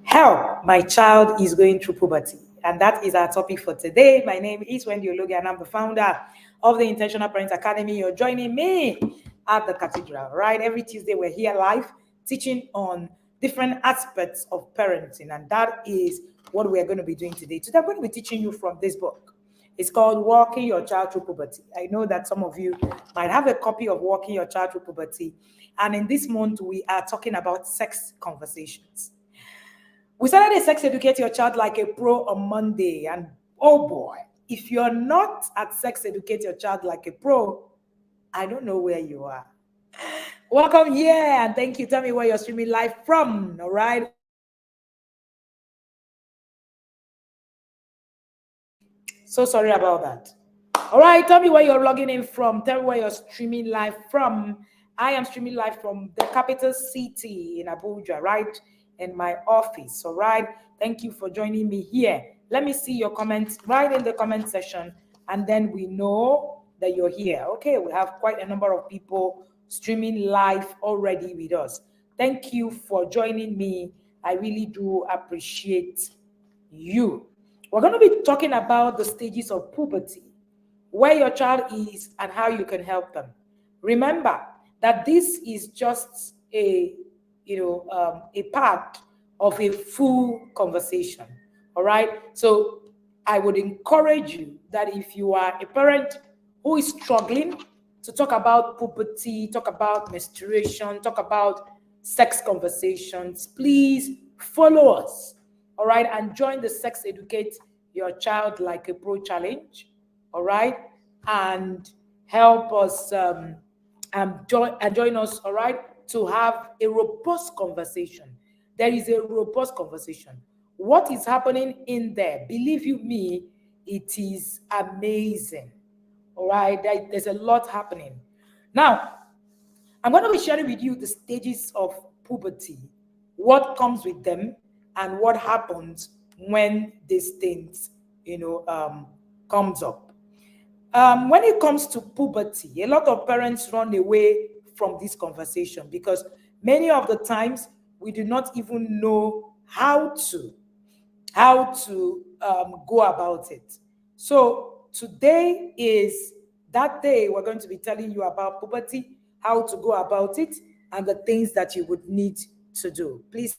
Help, my child is going through puberty. And that is our topic for today. My name is Wendy Ologe, and I'm the founder of the Intentional Parent Academy. You're joining me at the cathedral, right? Every Tuesday, we're here live teaching on different aspects of parenting. And that is what we're going to be doing today. Today, I'm going to be teaching you from this book. It's called Walking Your Child Through Puberty. I know that some of you might have a copy of Walking Your Child Through Puberty. And in this month, we are talking about sex conversations. We started a Sex Educate Your Child Like a Pro on Monday. And oh boy, if you're not at Sex Educate Your Child Like a Pro, I don't know where you are. Welcome here and thank you. Tell me where you're streaming live from, all right? So sorry about that. All right, tell me where you're logging in from. Tell me where you're streaming live from. I am streaming live from the capital city in Abuja, right? In my office, all right? Thank you for joining me here. Let me see your comments right in the comment section, and then we know that you're here. Okay, we have quite a number of people streaming live already with us. Thank you for joining me. I really do appreciate you. We're going to be talking about the stages of puberty, where your child is and how you can help them. Remember that this is just a part of a full conversation. All right. So I would encourage you that if you are a parent who is struggling to talk about puberty, talk about menstruation, talk about sex conversations, please follow us. All right. And join the Sex Educate Your Child Like a Pro challenge. All right. And help us join us. All right. To have a robust conversation. There is a robust conversation. What is happening in there? Believe you me, it is amazing. All right, there's a lot happening. Now, I'm going to be sharing with you the stages of puberty, what comes with them, and what happens when these things, comes up. When it comes to puberty, a lot of parents run away from this conversation because many of the times we do not even know how to go about it. So today is that day we're going to be telling you about puberty, how to go about it, and the things that you would need to do. Please.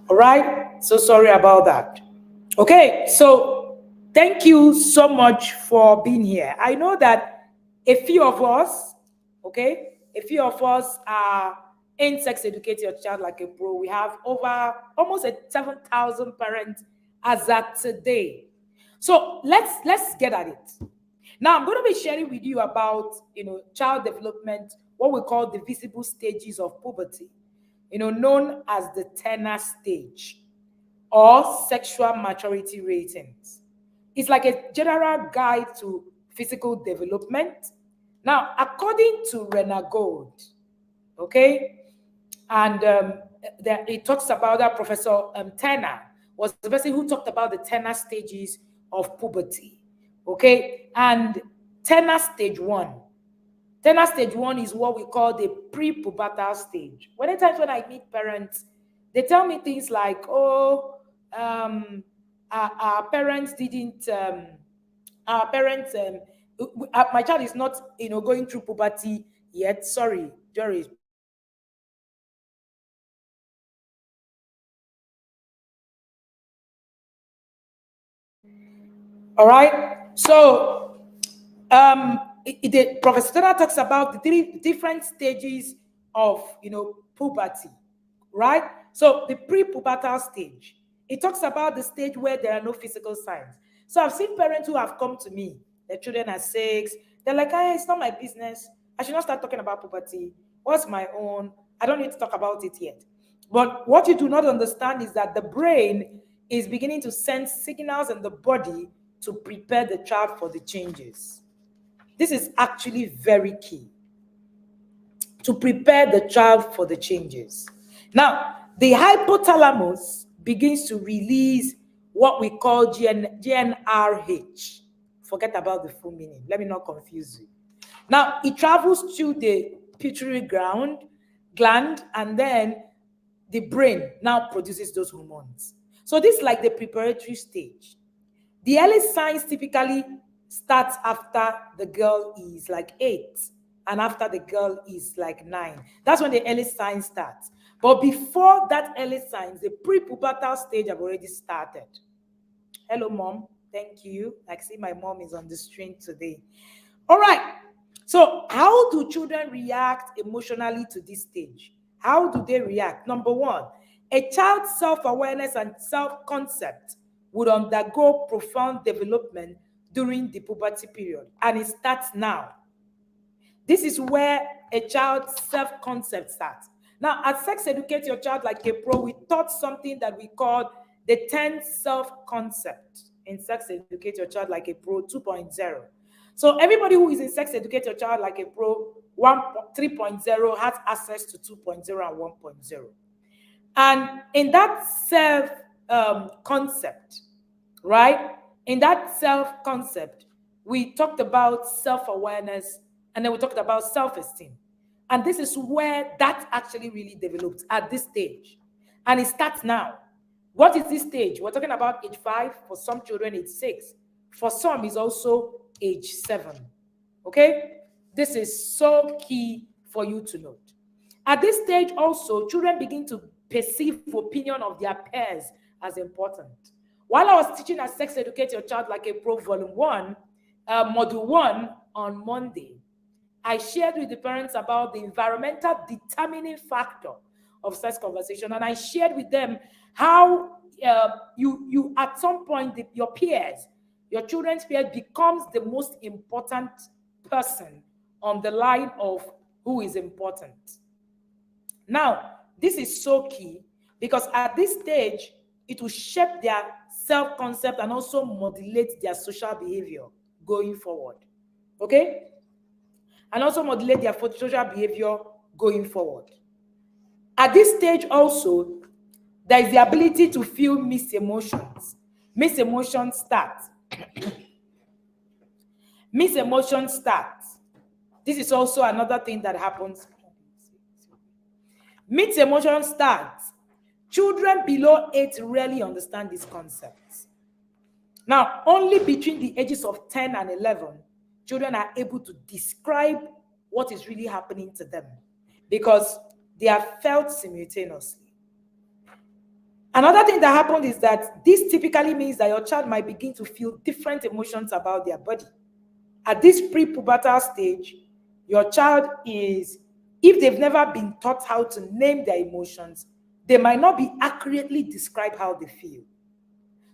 All right. So sorry about that. Okay. So thank you so much for being here. I know that a few of us are in Sex Educate Your Child Like a Pro. We have over almost 7,000 parents as at today. So let's get at it. Now I'm going to be sharing with you about child development, what we call the visible stages of puberty, known as the Turner stage or sexual maturity ratings. It's like a general guide to physical development. Now, according to Gold, okay, and it talks about that Professor Turner was the person who talked about the Turner stages of puberty, okay, and Turner stage 1. Turner stage 1 is what we call the pre-pubertal stage. Many times when I meet parents, they tell me things like, "Oh, our parents didn't. My child is not, going through puberty yet." Sorry, Jory. All right. So, Professor Turner talks about the 3 different stages of, puberty, right? So the pre-pubertal stage, it talks about the stage where there are no physical signs. So I've seen parents who have come to me, their children are 6, they're like, "Hey, it's not my business. I should not start talking about puberty. What's my own? I don't need to talk about it yet." But what you do not understand is that the brain is beginning to send signals in the body to prepare the child for the changes. This is actually very key, to prepare the child for the changes. Now, the hypothalamus begins to release what we call GnRH, Forget about the full meaning. Let me not confuse you. Now, it travels to the pituitary gland, and then the brain now produces those hormones. So this is like the preparatory stage. The early signs typically starts after the girl is like 8 and after the girl is like 9. That's when the early signs start. But before that early signs, the prepubertal stage have already started. Hello, mom. Thank you. I see my mom is on the stream today. All right. So how do children react emotionally to this stage? How do they react? Number one, a child's self-awareness and self-concept would undergo profound development during the puberty period, and it starts now. This is where a child's self-concept starts. Now, at Sex Educate Your Child Like a Pro, we taught something that we called the 10 self-concept in Sex Educate Your Child Like a Pro 2.0. So everybody who is in Sex Educate Your Child Like a Pro 3.0 has access to 2.0 and 1.0. And in that self-concept, right? In that self-concept, we talked about self-awareness, and then we talked about self-esteem. And this is where that actually really develops at this stage. And it starts now. What is this stage? We're talking about age 5. For some children, age 6. For some, is also age 7. Okay? This is so key for you to note. At this stage also, children begin to perceive opinion of their peers as important. While I was teaching at Sex Educate Your Child Like a Pro Volume 1, Module 1 on Monday, I shared with the parents about the environmental determining factor of sex conversation, and I shared with them how you at some point, your peers, your children's peers becomes the most important person on the line of who is important. Now, this is so key because at this stage, it will shape their self-concept and also modulate their social behavior going forward. Okay? And also modulate their social behavior going forward. At this stage also, there is the ability to feel mixed emotions. Mixed emotions start. Mixed emotions start. This is also another thing that happens. Mixed emotions start. Children below 8 rarely understand these concepts. Now, only between the ages of 10 and 11, children are able to describe what is really happening to them because they are felt simultaneously. Another thing that happens is that this typically means that your child might begin to feel different emotions about their body. At this prepubertal stage, your child is, if they've never been taught how to name their emotions, they might not be accurately describe how they feel.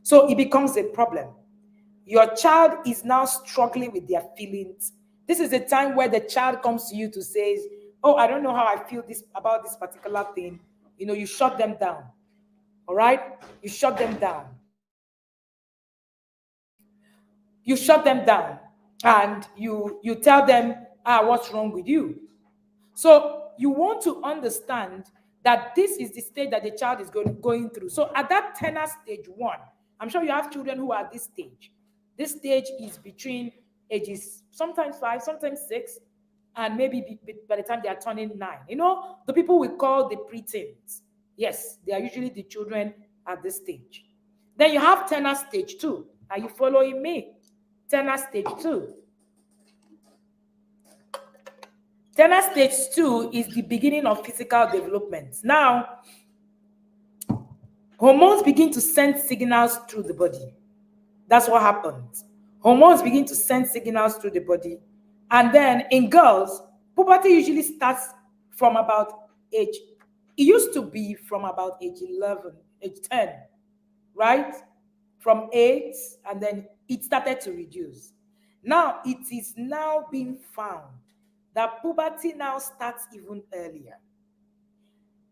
So it becomes a problem. Your child is now struggling with their feelings. This is a time where the child comes to you to say, oh, I don't know how I feel about this particular thing. You know, you shut them down. All right? You shut them down. You shut them down and you tell them, what's wrong with you? So you want to understand that this is the stage that the child is going through. So at that tenor stage 1, I'm sure you have children who are at this stage. This stage is between ages sometimes 5, sometimes 6, and maybe by the time they are turning 9. You know, the people we call the preteens. Yes, they are usually the children at this stage. Then you have tenor stage 2. Are you following me? Tenor stage 2. Tenor stage 2 is the beginning of physical development. Now, hormones begin to send signals through the body. That's what happens. Hormones begin to send signals through the body. And then in girls, puberty usually starts from about age, it used to be from about age 11, age 10, right? From 8, and then it started to reduce. Now, it is now being found that puberty now starts even earlier.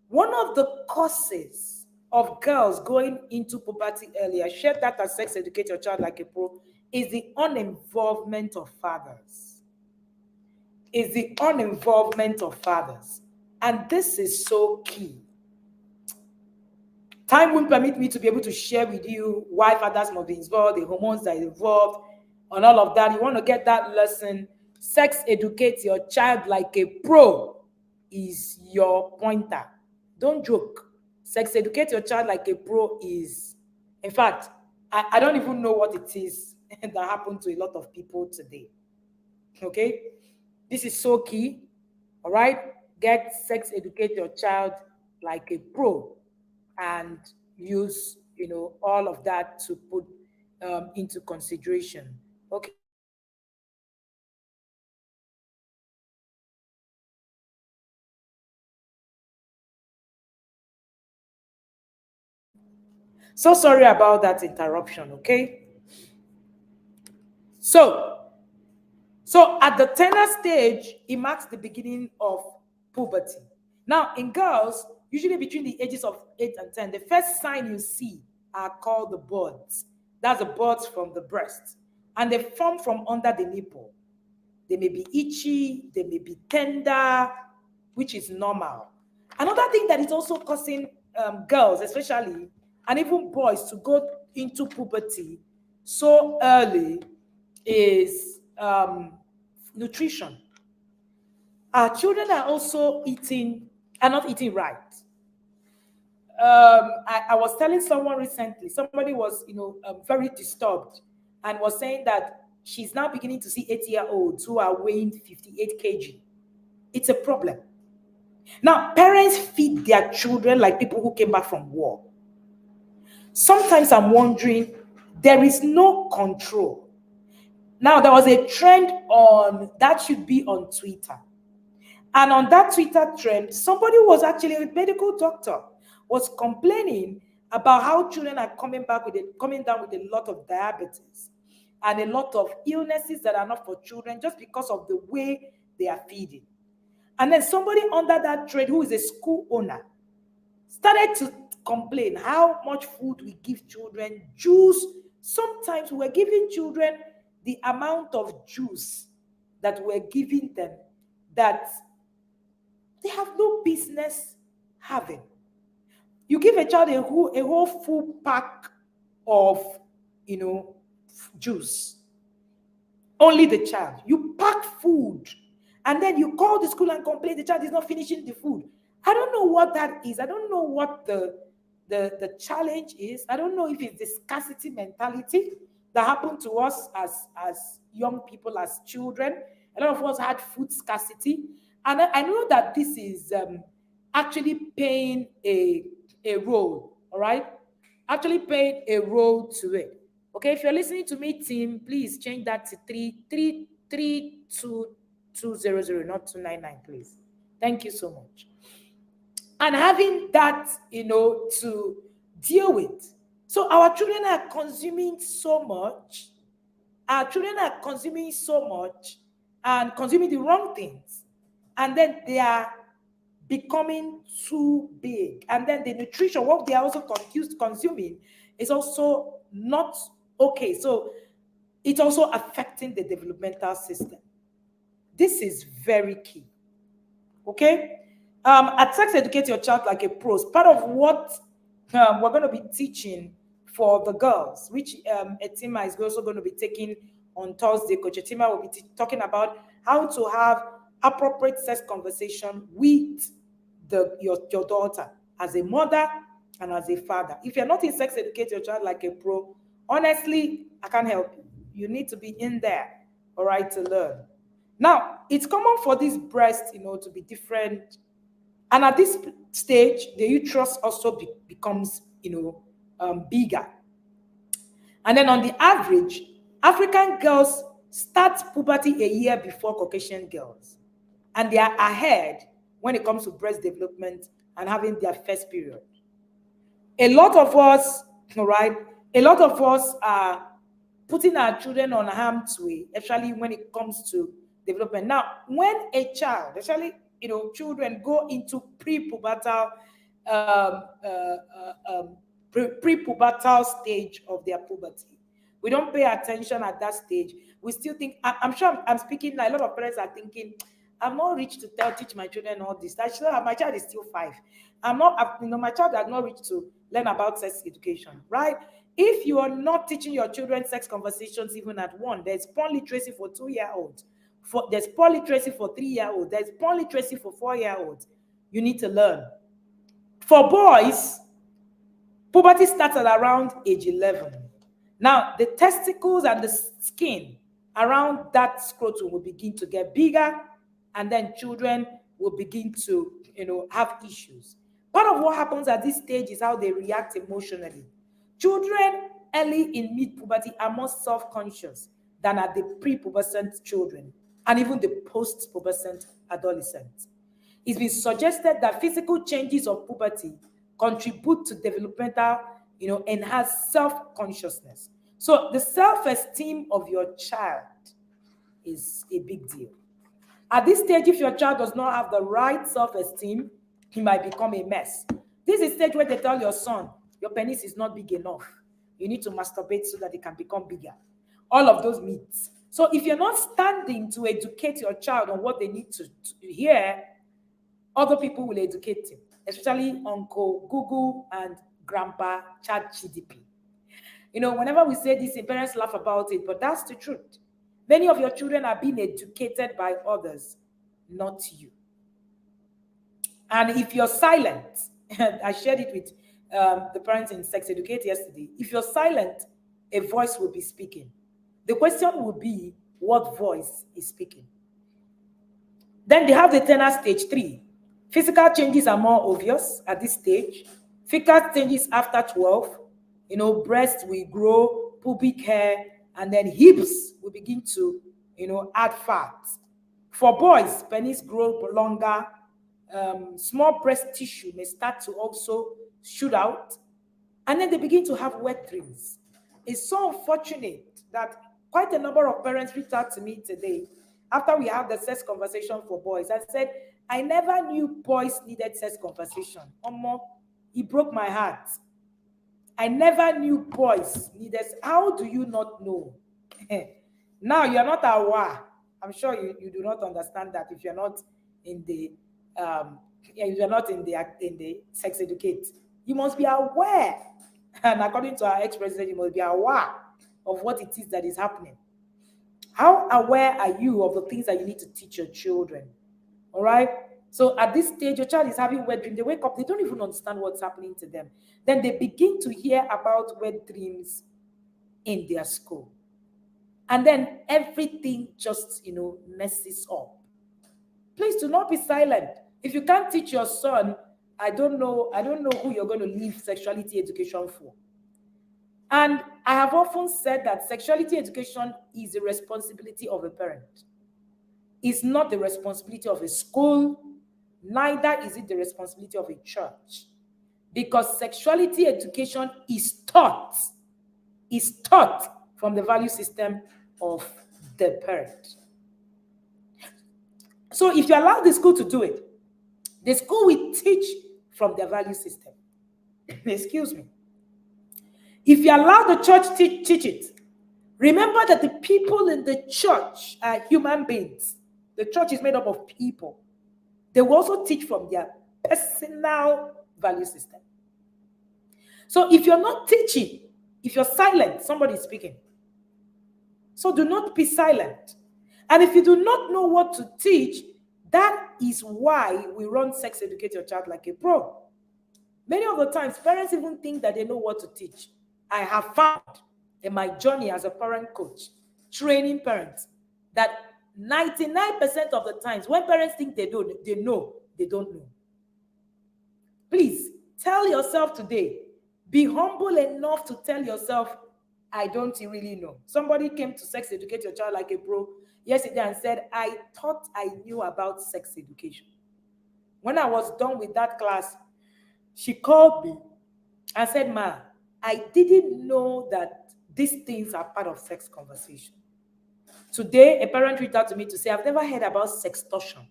One of the causes of girls going into puberty earlier, share that as Sex Educate Your Child Like a Pro, is the uninvolvement of fathers. And this is so key. Time won't permit me to be able to share with you why fathers must be involved, the hormones that are involved, on all of that. You want to get that lesson. Sex educate your child like a pro is your pointer. Don't joke. Sex educate your child like a pro is, in fact, I don't even know what it is that happened to a lot of people today. Okay? This is so key. All right? Get sex educate your child like a pro and use, all of that to put into consideration. Okay, so sorry about that interruption. Okay, so at the tender stage, it marks the beginning of puberty. Now, in girls, usually between the ages of 8 and 10, the first sign you see are called the buds. That's the buds from the breast. And they form from under the nipple. They may be itchy, they may be tender, which is normal. Another thing that is also causing girls, especially, and even boys to go into puberty so early is nutrition. Our children are not eating right. I was telling someone recently, somebody was, very disturbed and was saying that she's now beginning to see 8-year-olds who are weighing 58 kg. It's a problem. Now, parents feed their children like people who came back from war. Sometimes I'm wondering, there is no control. Now, there was a trend on that should be on Twitter. And on that Twitter trend, somebody was actually a medical doctor, was complaining about how children are coming down with a lot of diabetes and a lot of illnesses that are not for children just because of the way they are feeding. And then somebody under that trend, who is a school owner, started to complain how much food we give children, juice. Sometimes we're giving children the amount of juice that we're giving them that they have no business having. You give a child a whole full pack of, juice. Only the child. You pack food, and then you call the school and complain the child is not finishing the food. I don't know what that is. I don't know what the challenge is. I don't know if it's the scarcity mentality that happened to us as young people, as children. A lot of us had food scarcity. And I know that this is actually playing a role, all right? Actually playing a role to it. Okay, if you're listening to me, team, please change that to 332 not 299, please. Thank you so much. And having that, to deal with. So our children are consuming so much. Our children are consuming so much and consuming the wrong things. And then they are becoming too big. And then the nutrition, what they are also consuming, is also not okay. So it's also affecting the developmental system. This is very key. Okay? At Sex Educate Your Child Like a Pro, part of what we're going to be teaching for the girls, which Etima is also going to be taking on Thursday. Coach Etima will be talking about how to have appropriate sex conversation with your daughter as a mother and as a father. If you're not in Sex Educate Your Child Like a Pro, honestly, I can't help you. You need to be in there, all right, to learn. Now, it's common for these breasts, to be different. And at this stage, the uterus also becomes, bigger. And then on the average, African girls start puberty a year before Caucasian girls. And they are ahead when it comes to breast development and having their first period. A lot of us, all right, a lot of us are putting our children on harm's way, especially when it comes to development. Now, when a child, especially, children go into pre-pubertal pre-pubertal stage of their puberty, we don't pay attention at that stage. We still think, I'm sure I'm speaking, like a lot of parents are thinking, I'm not reached to teach my children all this. My child is still 5. I'm not, my child has not reached to learn about sex education, right? If you are not teaching your children sex conversations even at 1, there's porn literacy for 2-year-olds. There's porn literacy for 3-year-olds. There's porn literacy for 4-year-olds. You need to learn. For boys, puberty starts at around age 11. Now, the testicles and the skin around that scrotum will begin to get bigger, and then children will begin to, have issues. Part of what happens at this stage is how they react emotionally. Children early in mid-puberty are more self-conscious than at the pre-pubescent children and even the post-pubescent adolescents. It's been suggested that physical changes of puberty contribute to developmental, enhanced self-consciousness. So the self-esteem of your child is a big deal. At this stage, if your child does not have the right self-esteem, he might become a mess. This is the stage where they tell your son, your penis is not big enough. You need to masturbate so that it can become bigger. All of those myths. So if you're not standing to educate your child on what they need to hear, other people will educate him, especially Uncle Google and Grandpa ChatGPT. Whenever we say this, parents laugh about it, but that's the truth. Many of your children are being educated by others, not you. And if you're silent, I shared it with the parents in Sex Educate yesterday. If you're silent, a voice will be speaking. The question will be, what voice is speaking? Then they have the tenor stage 3. Physical changes are more obvious at this stage. Fecal changes after 12. Breasts will grow, pubic hair, and then hips will begin to, add fat. For boys, penis grow longer. Small breast tissue may start to also shoot out. And then they begin to have wet dreams. It's so unfortunate that quite a number of parents reached out to me today after we had the sex conversation for boys and said, I never knew boys needed sex conversation. It broke my heart. I never knew boys needed. How do you not know? Now you're not aware. I'm sure you do not understand that if you're not in the if you're not in the sex educate. You must be aware. And according to our ex-president, you must be aware of what it is that is happening. How aware are you of the things that you need to teach your children? All right? So at this stage, your child is having wet dreams. They wake up, they don't even understand what's happening to them. Then they begin to hear about wet dreams in their school. And then everything just, messes up. Please do not be silent. If you can't teach your son, I don't know who you're going to leave sexuality education for. And I have often said that sexuality education is the responsibility of a parent. It's not the responsibility of a school, neither is it the responsibility of a church. Because sexuality education is taught from the value system of the parent. So if you allow the school to do it, the school will teach from their value system. Excuse me. If you allow the church to teach it, remember that the people in the church are human beings. The church is made up of people. They will also teach from their personal value system. So if you're not teaching, if you're silent, somebody is speaking. So do not be silent. And if you do not know what to teach, that is why we run Sex Educate Your Child Like a Pro. Many of the times, parents even think that they know what to teach. I have found in my journey as a parent coach, training parents, that 99% of the times, when parents think they don't know. Please, tell yourself today, be humble enough to tell yourself, I don't really know. Somebody came to Sex Educate Your Child Like a Pro yesterday and said, I thought I knew about sex education. When I was done with that class, she called me and said, Ma, I didn't know that these things are part of sex conversation. Today, a parent reached out to me to say, I've never heard about sextortion.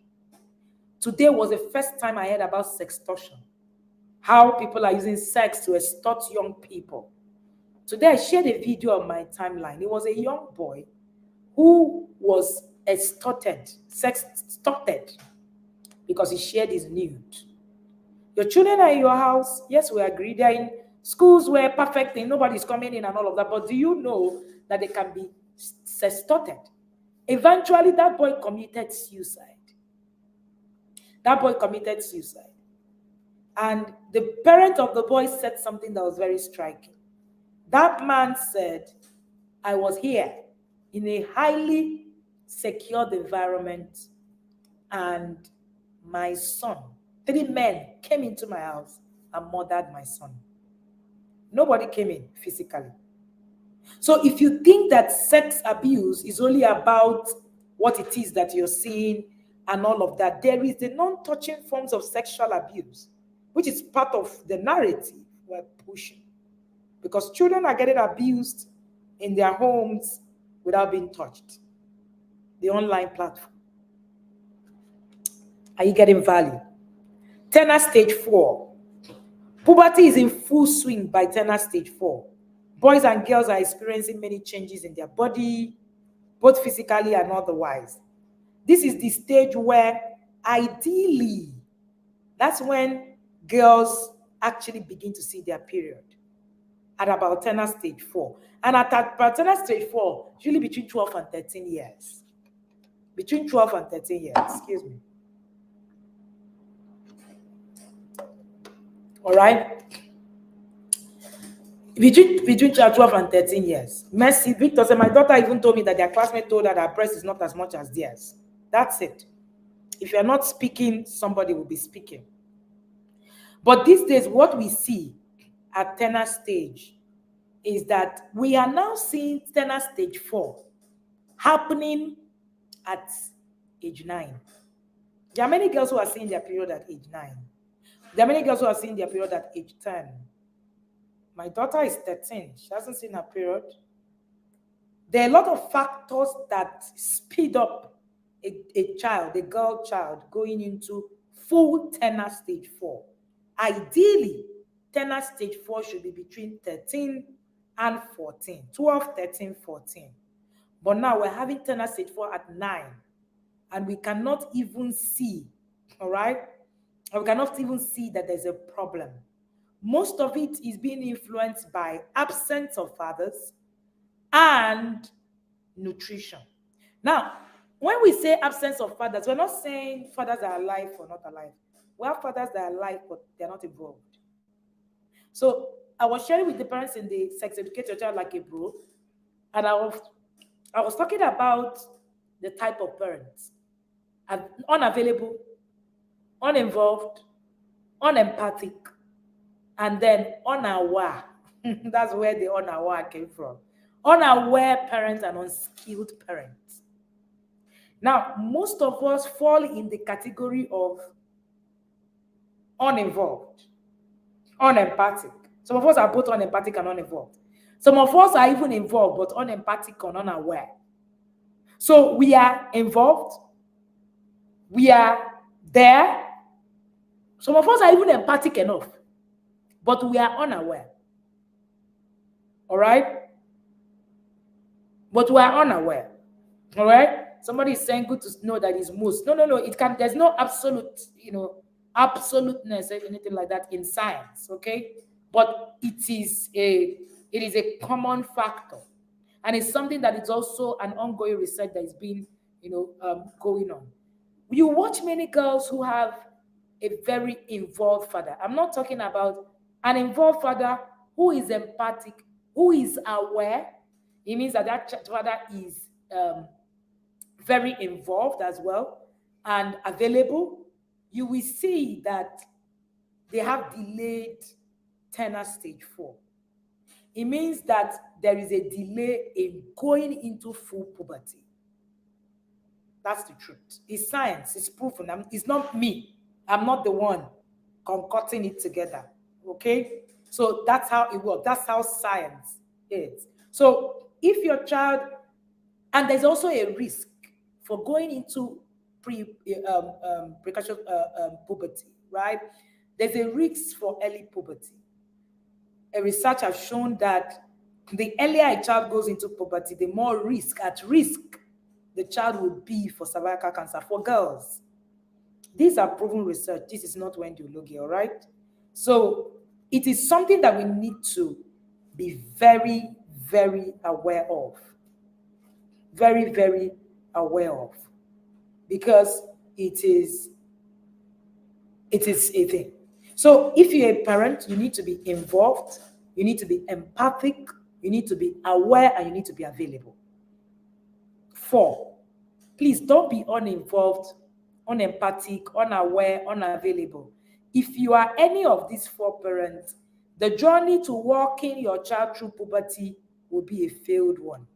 Today was the first time I heard about sextortion. How people are using sex to extort young people. Today, I shared a video on my timeline. It was a young boy who was sextorted, because he shared his nude. Your children are in your house. Yes, we agree. They're in Schools were perfect thing, nobody's coming in and all of that. But do you know that they can be sextorted? Eventually, that boy committed suicide. That boy committed suicide. And the parent of the boy said something that was very striking. That man said, I was here in a highly secured environment, and my son, 3 men came into my house and murdered my son. Nobody came in physically. So if you think that sex abuse is only about what it is that you're seeing and all of that, there is the non-touching forms of sexual abuse, which is part of the narrative we're pushing. Because children are getting abused in their homes without being touched. The online platform. Are you getting value? Tenor stage 4. Puberty is in full swing by tenor stage 4. Boys and girls are experiencing many changes in their body, both physically and otherwise. This is the stage where, ideally, that's when girls actually begin to see their period, at about tenor stage 4. And at tenor stage 4, usually between 12 and 13 years. Between 12 and 13 years, excuse me. All right? Between 12 and 13 years. Mercy, Victor said, my daughter even told me that their classmate told her that breast is not as much as theirs. That's it. If you're not speaking, somebody will be speaking. But these days, what we see at tenor stage is that we are now seeing tenor stage 4 happening at age 9. There are many girls who are seeing their period at age 9. There are many girls who are seeing their period at age 10. My daughter is 13. She hasn't seen her period. There are a lot of factors that speed up a child, a girl child, going into full tenor stage 4. Ideally, tenor stage 4 should be between 13 and 14. 12, 13, 14. But now we're having tenor stage 4 at 9. And we cannot even see, all right? And we cannot even see that there's a problem. Most of it is being influenced by absence of fathers and nutrition. Now, when we say absence of fathers, we're not saying fathers are alive or not alive. We have fathers that are alive, but they're not involved. So I was sharing with the parents in the Sex Educate Your Child Like a Bro, and I was talking about the type of parents: unavailable, uninvolved, unempathic, and then unaware. That's where the unaware came from. Unaware parents and unskilled parents. Now, most of us fall in the category of uninvolved, unempathic. Some of us are both unempathic and uninvolved. Some of us are even involved, but unempathic and unaware. So we are involved. We are there. Some of us are even empathic enough, but we are unaware. All right? But we are unaware. All right? Somebody is saying good to know that it's most. No. There's no absolute, absoluteness or anything like that in science, okay? But it is a common factor. And it's something that is also an ongoing research that is being, going on. You watch many girls who have a very involved father. I'm not talking about an involved father who is empathic, who is aware. It means that father is very involved as well and available. You will see that they have delayed tenor stage 4. It means that there is a delay in going into full puberty. That's the truth. It's science. It's proven. It's not me. I'm not the one concocting it together. Okay? So that's how it works. That's how science is. So if your child, and there's also a risk for going into precocious puberty, right? There's a risk for early puberty. A research has shown that the earlier a child goes into puberty, the more at risk the child will be for cervical cancer for girls. These are proven research. This is not Wendy Ologe, all right? So it is something that we need to be very, very aware of. Very, very aware of. Because it is a thing. So if you're a parent, you need to be involved, you need to be empathic, you need to be aware, and you need to be available. 4, please don't be uninvolved, unempathic, unaware, unavailable. If you are any of these 4 parents, the journey to walking your child through puberty will be a failed one.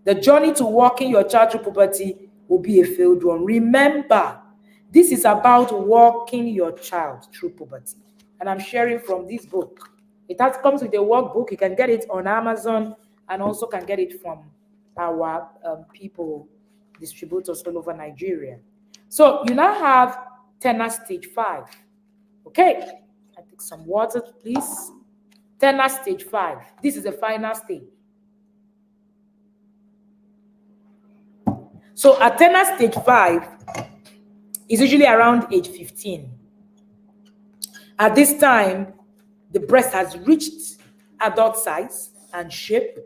The journey to walking your child through puberty will be a failed one. Remember, this is about walking your child through puberty. And I'm sharing from this book. It comes with a workbook. You can get it on Amazon and also can get it from our people, distributors all over Nigeria. So you now have Tenor stage 5. Okay, I take some water, please. Tenor stage 5. This is the final stage. So at tenor stage 5 is usually around age 15. At this time, the breast has reached adult size and shape.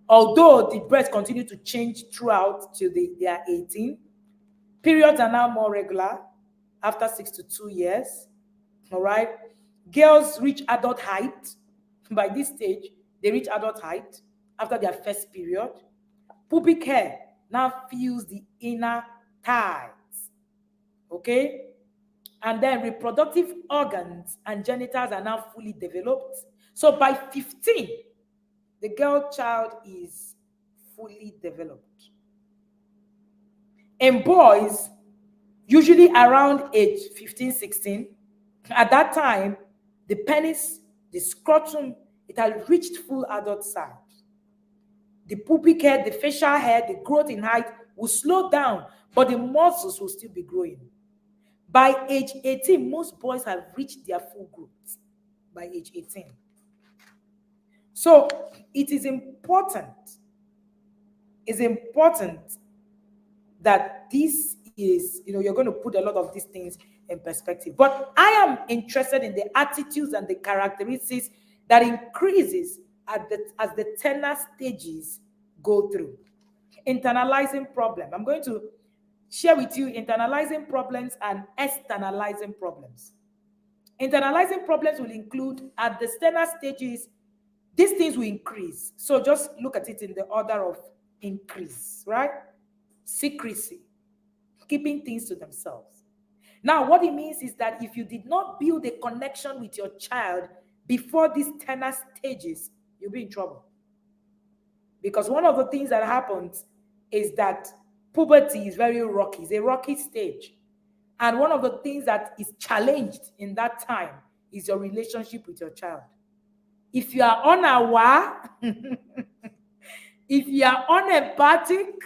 Although the breast continue to change throughout till they are 18, periods are now more regular after 6 to 2 years. All right. Girls reach adult height. By this stage, they reach adult height after their first period. Pubic hair now fills the inner thighs. Okay? And then reproductive organs and genitals are now fully developed. So by 15, the girl child is fully developed. In boys, usually around age 15, 16, at that time, the penis, the scrotum, it has reached full adult size. The pubic hair, the facial hair, the growth in height will slow down, but the muscles will still be growing. By age 18, most boys have reached their full growth by age 18. So it is important. It's important that this is, you're going to put a lot of these things in perspective. But I am interested in the attitudes and the characteristics that increases as the tenor stages go through. Internalizing problem. I'm going to share with you internalizing problems and externalizing problems. Internalizing problems will include at the tenor stages, these things will increase. So just look at it in the order of increase, right? Secrecy, keeping things to themselves. Now, what it means is that if you did not build a connection with your child before these tenor stages, you'll be in trouble. Because one of the things that happens is that puberty is very rocky. It's a rocky stage. And one of the things that is challenged in that time is your relationship with your child. If you are unaware, if you are unempathic,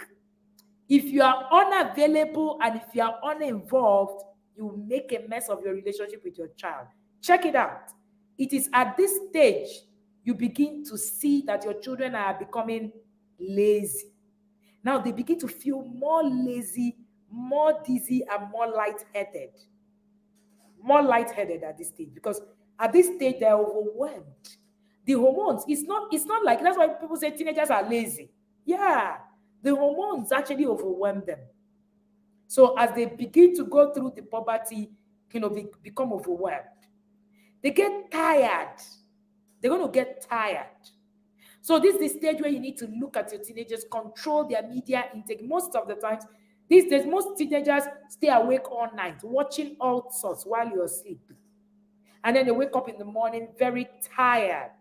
if you are unavailable, and if you are uninvolved, you will make a mess of your relationship with your child. Check it out. It is at this stage you begin to see that your children are becoming lazy. Now they begin to feel more lazy, more dizzy, and more lightheaded. More lightheaded at this stage, because at this stage they're overwhelmed. The hormones, it's not like, that's why people say teenagers are lazy. Yeah, the hormones actually overwhelm them. So as they begin to go through the puberty, become overwhelmed. They get tired. They're going to get tired. So this is the stage where you need to look at your teenagers, control their media intake. Most of the times, these days, most teenagers stay awake all night, watching all sorts while you're asleep. And then they wake up in the morning very tired.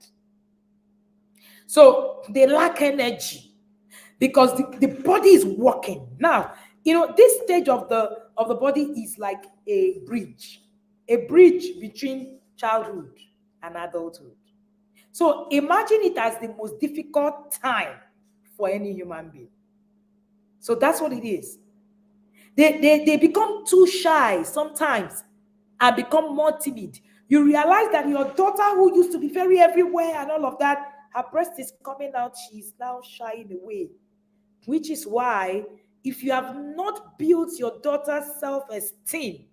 So they lack energy because the body is working. Now, this stage of the body is like a bridge between childhood and adulthood. So imagine it as the most difficult time for any human being. So that's what it is. They become too shy sometimes and become more timid. You realize that your daughter, who used to be very everywhere and all of that, her breast is coming out. She's now shying away. Which is why, if you have not built your daughter's self-esteem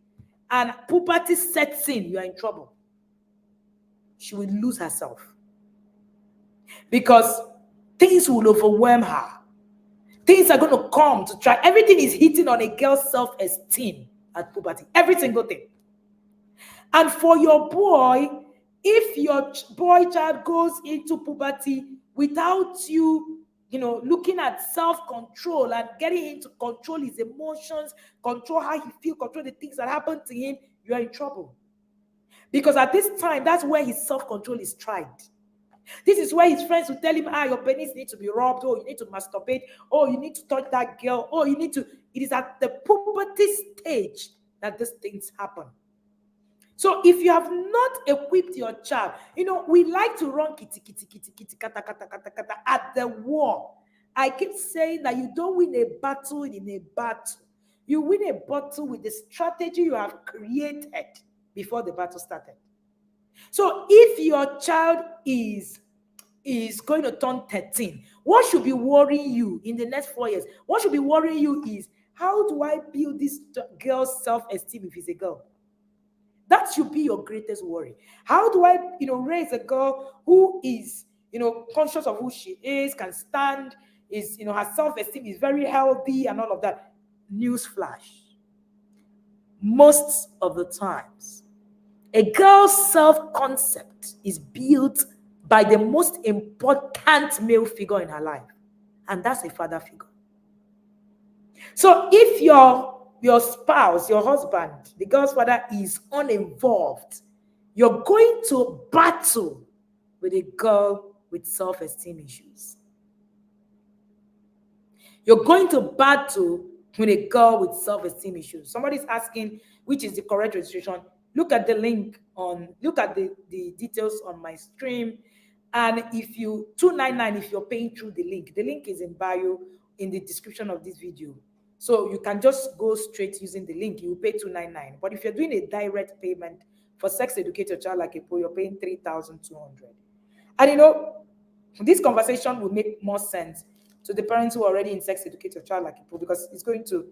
and puberty sets in, you are in trouble. She will lose herself because things will overwhelm her. Things are going to come to try. Everything is hitting on a girl's self-esteem at puberty. Every single thing. And for your boy, if your boy child goes into puberty without you, looking at self-control and getting him to control his emotions, control how he feels, control the things that happen to him, you are in trouble. Because at this time, that's where his self-control is tried. This is where his friends will tell him, your penis needs to be rubbed. Oh, you need to masturbate. Oh, you need to touch that girl. Oh, you need to. It is at the puberty stage that these things happen. So if you have not equipped your child, we like to run kitty, kata, kata, kata, kata at the war. I keep saying that you don't win a battle in a battle. You win a battle with the strategy you have created before the battle started. So if your child is going to turn 13, what should be worrying you in the next 4 years? What should be worrying you is, how do I build this girl's self-esteem if it's a girl? That should be your greatest worry. How do I, raise a girl who is, conscious of who she is, can stand, is, her self-esteem is very healthy and all of that? Newsflash. Most of the times, a girl's self-concept is built by the most important male figure in her life, and that's a father figure. So if your spouse, your husband, the girl's father is uninvolved, you're going to battle with a girl with self-esteem issues. You're going to battle with a girl with self-esteem issues. Somebody's asking, which is the correct registration? Look at the link look at the details on my stream. And if you, $299 if you're paying through the link is in bio in the description of this video. So you can just go straight using the link, you pay $299. But if you're doing a direct payment for Sex Educate Your Child Like a Pro, you're paying $3,200. And this conversation will make more sense to the parents who are already in Sex Educate Your Child Like a Pro, because it's going to,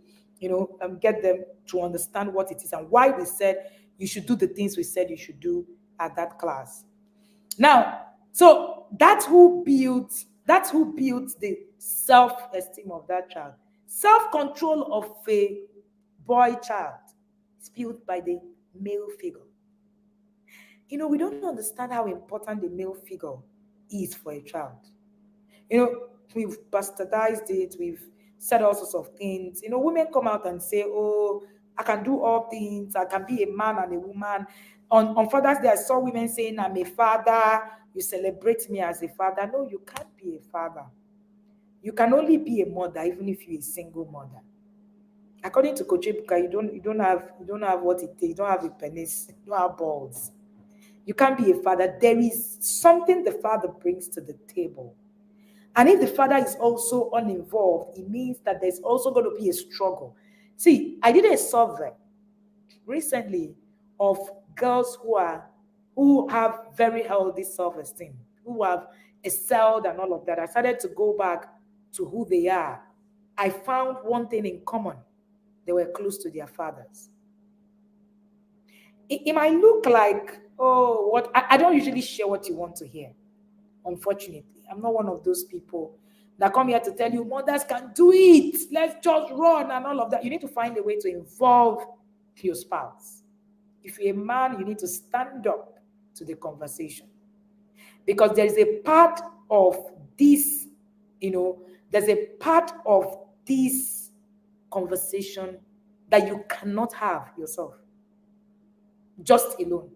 get them to understand what it is and why we said you should do the things we said you should do at that class. Now, so that's who builds the self-esteem of that child. Self-control of a boy child is built by the male figure. We don't understand how important the male figure is for a child. We've bastardized it, we've said all sorts of things. Women come out and say, oh, I can do all things, I can be a man and a woman. On Father's Day, I saw women saying, I'm a father, you celebrate me as a father. No, you can't be a father. You can only be a mother, even if you're a single mother. According to Coach Ebuka, you don't have what it takes. You don't have a penis, you don't have balls. You can't be a father. There is something the father brings to the table. And if the father is also uninvolved, it means that there's also going to be a struggle. See, I did a survey recently of girls who have very healthy self-esteem, who have excelled and all of that. I started to go back to who they are. I found one thing in common. They were close to their fathers. It might look like, I don't usually share what you want to hear. Unfortunately, I'm not one of those people that come here to tell you mothers can do it. Let's just run and all of that. You need to find a way to involve your spouse. If you're a man, you need to stand up to the conversation. Because there is a part of this, there's a part of this conversation that you cannot have yourself, just alone.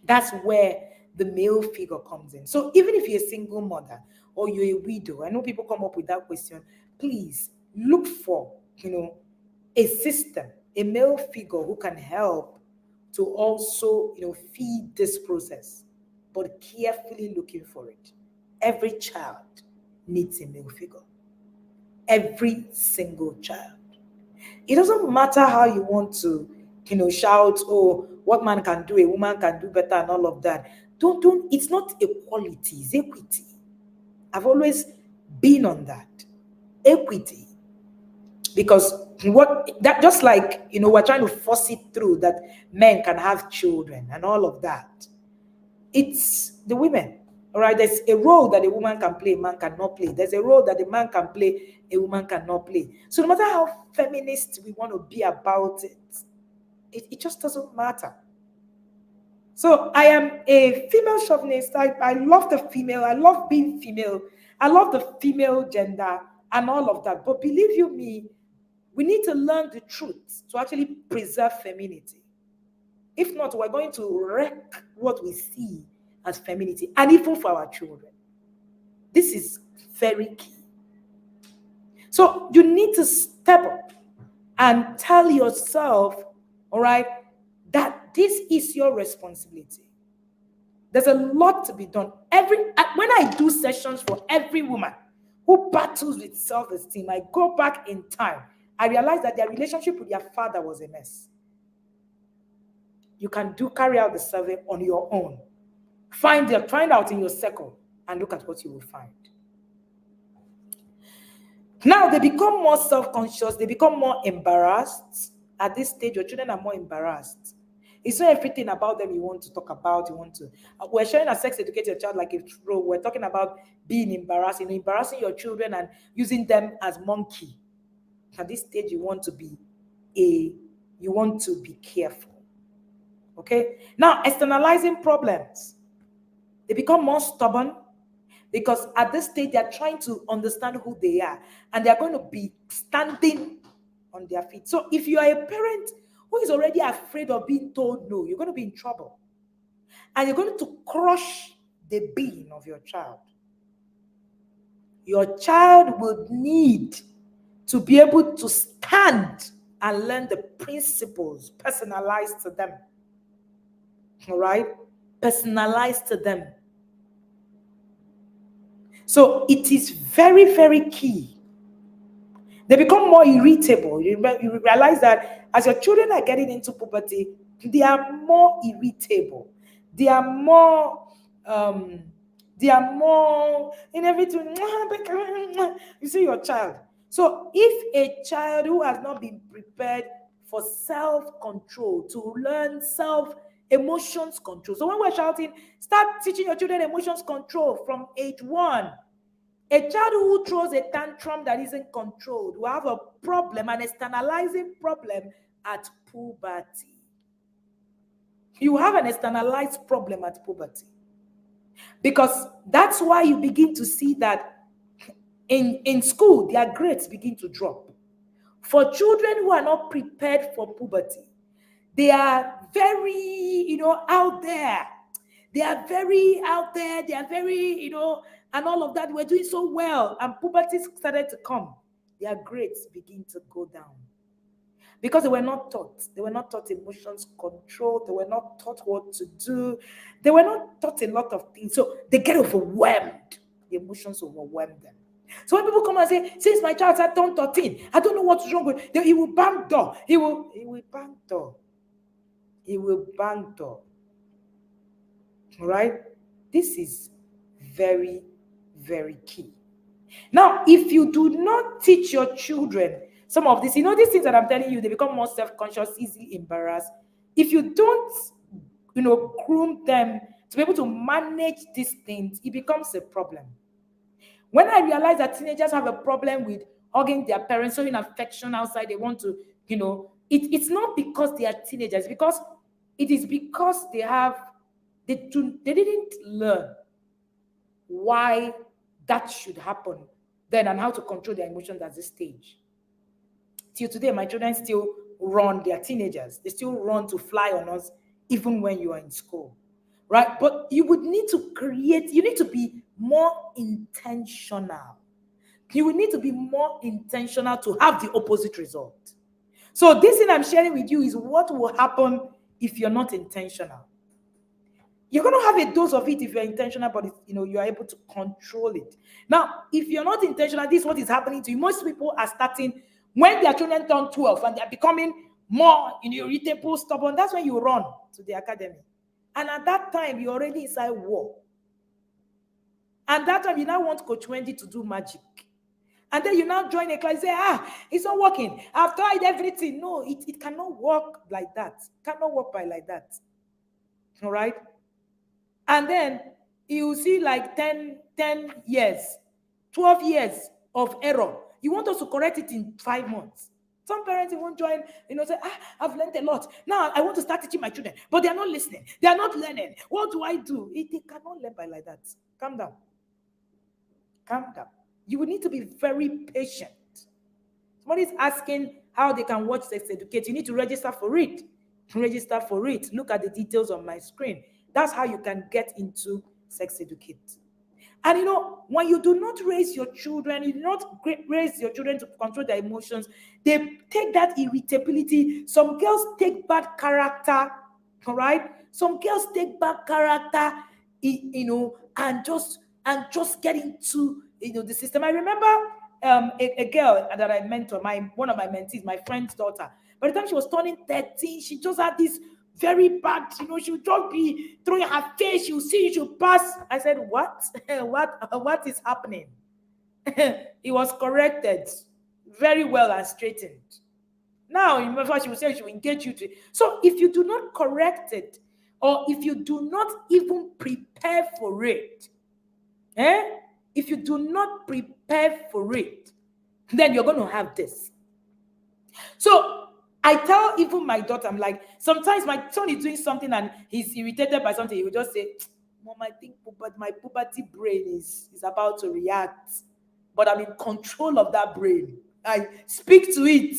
That's where the male figure comes in. So even if you're a single mother or you're a widow, I know people come up with that question, please look for, a system, a male figure who can help to also, feed this process, but carefully looking for it. Every child needs a male figure. Every single child. It doesn't matter how you want to, shout, oh, what man can do, a woman can do better and all of that. Don't, it's not equality, it's equity. I've always been on that. Equity. Because just like, we're trying to force it through that men can have children and all of that. It's the women. All right, there's a role that a woman can play, a man cannot play. There's a role that a man can play, a woman cannot play. So no matter how feminist we want to be about it, it just doesn't matter. So I am a female chauvinist. I love the female. I love being female. I love the female gender and all of that. But believe you me, we need to learn the truth to actually preserve femininity. If not, we're going to wreck what we see as femininity, and even for our children. This is very key. So you need to step up and tell yourself, all right, that this is your responsibility. There's a lot to be done. When I do sessions for every woman who battles with self-esteem, I go back in time. I realize that their relationship with their father was a mess. You can carry out the survey on your own. Find out in your circle and look at what you will find. Now they become more self-conscious, they become more embarrassed. At this stage, your children are more embarrassed. It's not everything about them you want to talk about. We're sharing a sex educated child like a troll. We're talking about being embarrassing your children and using them as monkey. At this stage, you want to be careful. Okay? Now, externalizing problems. They become more stubborn because at this stage, they're trying to understand who they are and they're going to be standing on their feet. So if you are a parent who is already afraid of being told no, you're going to be in trouble. And you're going to crush the being of your child. Your child will need to be able to stand and learn the principles personalized to them. All right? Personalized to them. So it is very, very key. They become more irritable. You realize that as your children are getting into puberty, they are more irritable. They are more in everything. You see your child. So if a child who has not been prepared for self-control, to learn emotions control. So when we're shouting, start teaching your children emotions control from age 1. A child who throws a tantrum that isn't controlled will have a problem, an externalizing problem at puberty. You have an externalized problem at puberty. Because that's why you begin to see that in school, their grades begin to drop. For children who are not prepared for puberty, they are very, out there. They are very out there. They are very, and all of that. We're doing so well. And puberty started to come. Their grades begin to go down. Because they were not taught. They were not taught emotions control. They were not taught what to do. They were not taught a lot of things. So they get overwhelmed. The emotions overwhelm them. So when people come and say, since my child had turned 13, I don't know what's wrong with him. He will bang door. He will bang door. He will bang door. All right? This is very, very key. Now, if you do not teach your children some of this, these things that I'm telling you, they become more self-conscious, easily embarrassed. If you don't, groom them to be able to manage these things, it becomes a problem. When I realize that teenagers have a problem with hugging their parents, showing affection outside, they want to, it's not because they are teenagers, it is because they didn't learn why that should happen then and how to control their emotions at this stage. Till today, my children still run, they're teenagers. They still run to fly on us even when you are in school, right? But you would need to you need to be more intentional. You will need to be more intentional to have the opposite result. So this thing I'm sharing with you is what will happen if you're not intentional. You're going to have a dose of it if you're intentional, but you are able to control it. Now, if you're not intentional, this is what is happening to you. Most people are starting when their children turn 12 and they're becoming more irritable, stubborn. That's when you run to the academy. And at that time, you're already inside war. And that time, you now want Coach Wendy to do magic. And then you now join a class, say, it's not working. I've tried everything. No, it cannot work like that. It cannot work by like that. All right? And then you see like 10 years, 12 years of error. You want us to correct it in 5 months. Some parents won't join, say, I've learned a lot. Now I want to start teaching my children, but they're not listening. They're not learning. What do I do? They cannot learn by like that. Calm down. Calm down. You will need to be very patient. Somebody's asking how they can watch Sex Educate. You need to register for it. Register for it. Look at the details on my screen. That's how you can get into Sex Educate. And when you do not raise your children, you do not raise your children to control their emotions, they take that irritability. Some girls take bad character, all right? Some girls take bad character, and just get into the system. I remember a girl that I mentor, one of my mentees, my friend's daughter. By the time she was turning 13, she just had this very bad, she would just be throwing her face, she'll see you, she'll pass. I said, what? What is happening? It was corrected very well and straightened. Now, remember, she will say she will engage you. So if you do not correct it, or if you do not even prepare for it, if you do not prepare for it, then you're going to have this. So I tell even my daughter, I'm like, sometimes my son is doing something and he's irritated by something. He will just say, Mom, I think my puberty brain is about to react, but I'm in control of that brain. I speak to it.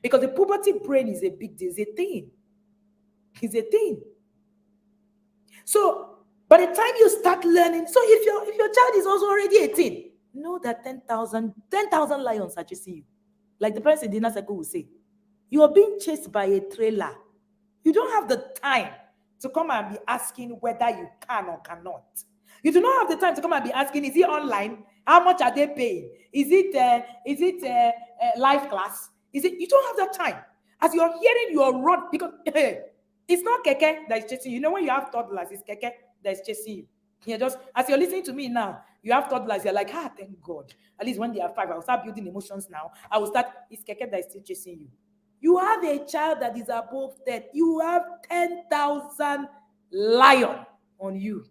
Because the puberty brain is a big deal. It's a thing. It's a thing. So by the time you start learning, so if your child is also already 18, know that 10,000 lions are chasing you. Like the person in the inner circle will say, you are being chased by a trailer. You don't have the time to come and be asking whether you can or cannot. You do not have the time to come and be asking, is it online? How much are they paying? Is it live class? You don't have that time. As you're hearing, you're run, because it's not keke that is chasing you. When you have toddlers, it's keke that is chasing you. Just as you're listening to me now, you have toddlers, you're like, thank God. At least when they are 5, I will start building emotions now. I will start, it's keke that is still chasing you. You have a child that is above that. You have 10,000 lion on you.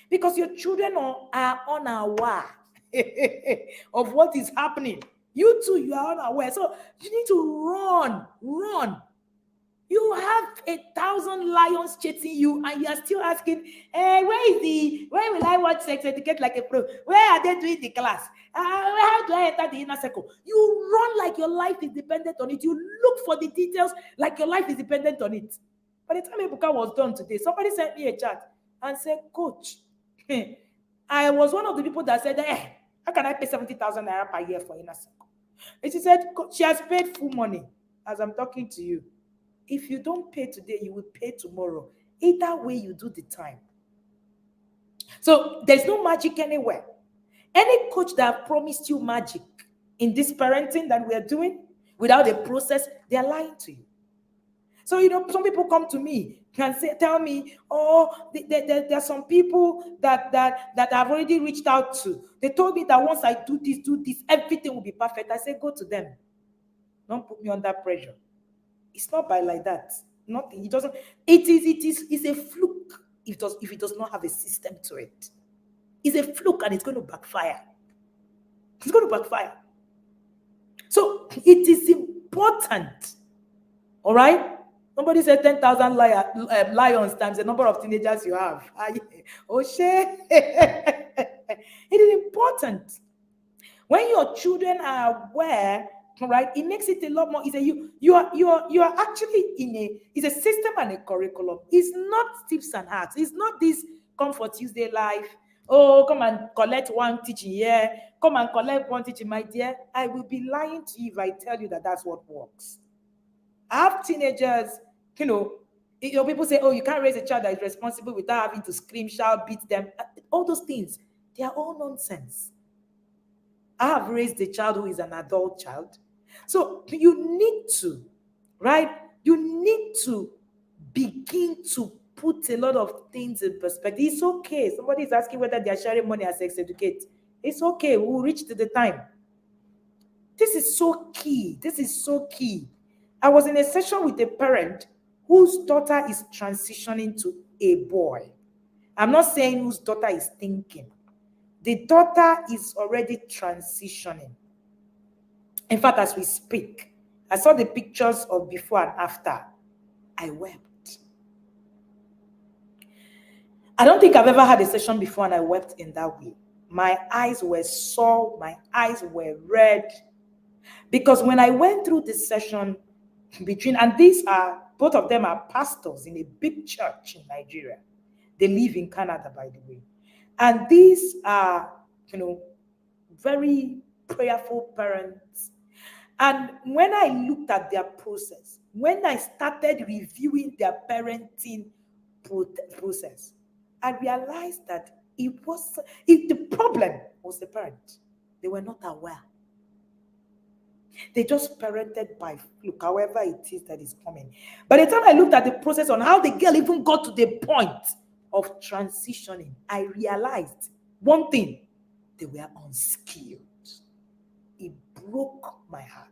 Because your children are unaware of what is happening. You too, you are unaware. So you need to run. You have 1,000 lions chasing you, and you are still asking, where will I watch Sex Educate like a pro? Where are they doing the class? How do I enter the inner circle? You run like your life is dependent on it. You look for the details like your life is dependent on it. By the time Ebuka was done today, somebody sent me a chat and said, Coach, I was one of the people that said, how can I pay 70,000 naira per year for inner circle? And she said, she has paid full money as I'm talking to you. If you don't pay today, you will pay tomorrow. Either way, you do the time. So there's no magic anywhere. Any coach that promised you magic in this parenting that we are doing without a process, they are lying to you. So, some people come to me and tell me, there are some people that I've already reached out to. They told me that once I do this, everything will be perfect. I say, go to them. Don't put me under pressure. It's not by like that. Nothing. It doesn't. It's a fluke if it does not have a system to it. It's a fluke and it's going to backfire. It's going to backfire. So it is important. All right? Somebody said 10,000 lions times the number of teenagers you have. Oh, shit. It is important. When your children are aware, right, it makes it a lot more easy. You are actually it's a system and a curriculum. It's not tips and hacks. It's not this come for Tuesday life. Oh, come and collect one teaching here. Come and collect one teaching, my dear. I will be lying to you if I tell you that that's what works. I have teenagers, people say, oh, you can't raise a child that is responsible without having to scream, shout, beat them. All those things, they are all nonsense. I have raised a child who is an adult child. So you need to, right? You need to begin to put a lot of things in perspective. It's okay. Somebody is asking whether they are sharing money as Sex Educate. It's okay. We'll reach to the time. This is so key. This is so key. I was in a session with a parent whose daughter is transitioning to a boy. I'm not saying whose daughter is thinking. The daughter is already transitioning. In fact, as we speak, I saw the pictures of before and after. I wept. I don't think I've ever had a session before and I wept in that way. My eyes were sore, my eyes were red. Because when I went through this session and these are, both of them are pastors in a big church in Nigeria. They live in Canada, by the way. And these are, very prayerful parents. And when I looked at their process, when I started reviewing their parenting process, I realized that the problem was the parent. They were not aware. They just parented by fluke, however it is that is coming. By the time I looked at the process on how the girl even got to the point of transitioning, I realized one thing: they were unskilled. It broke my heart.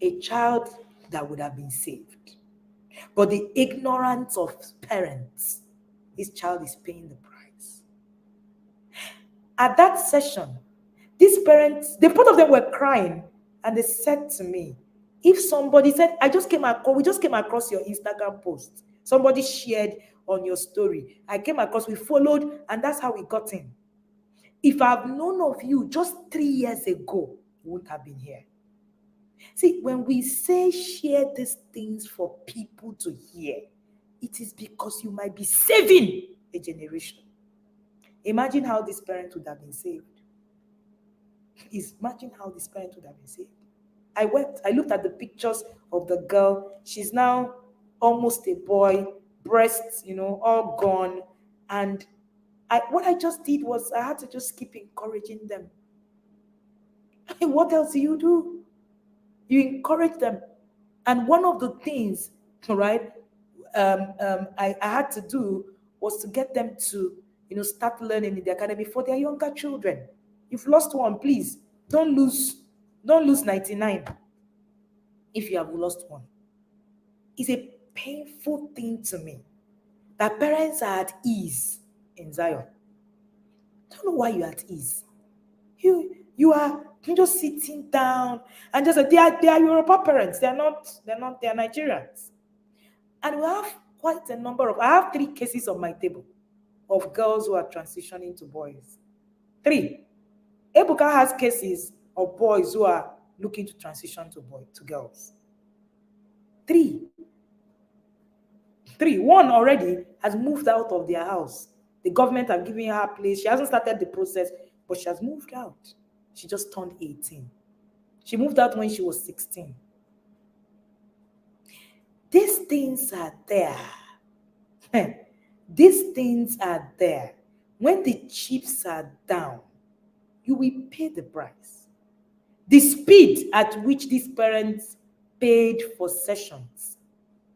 A child that would have been saved. But the ignorance of parents, this child is paying the price. At that session, these parents, the both of them were crying, and they said to me, if somebody said, we just came across your Instagram post. Somebody shared on your story. We followed, and that's how we got in. If I've known of you just 3 years ago, we wouldn't have been here. See, when we say share these things for people to hear, it is because you might be saving a generation. Imagine how this parent would have been saved. Imagine how this parent would have been saved. I wept. I looked at the pictures of the girl. She's now almost a boy, breasts, all gone. And what I just did was I had to just keep encouraging them. What else do you do? You encourage them. And one of the things, right, I had to do was to get them to, start learning in the academy for their younger children. You've lost one, please don't lose 99 if you have lost one. It's a painful thing to me that parents are at ease in Zion. I don't know why you're at ease. You're just sitting down and just they are Yoruba parents. They are Nigerians. And we have quite a number I have 3 cases on my table of girls who are transitioning to boys. 3. Ebuka has cases of boys who are looking to transition to girls. 3. 1 already has moved out of their house. The government have given her a place. She hasn't started the process, but she has moved out. She just turned 18. She moved out when she was 16. These things are there. These things are there. When the chips are down, you will pay the price. The speed at which these parents paid for sessions.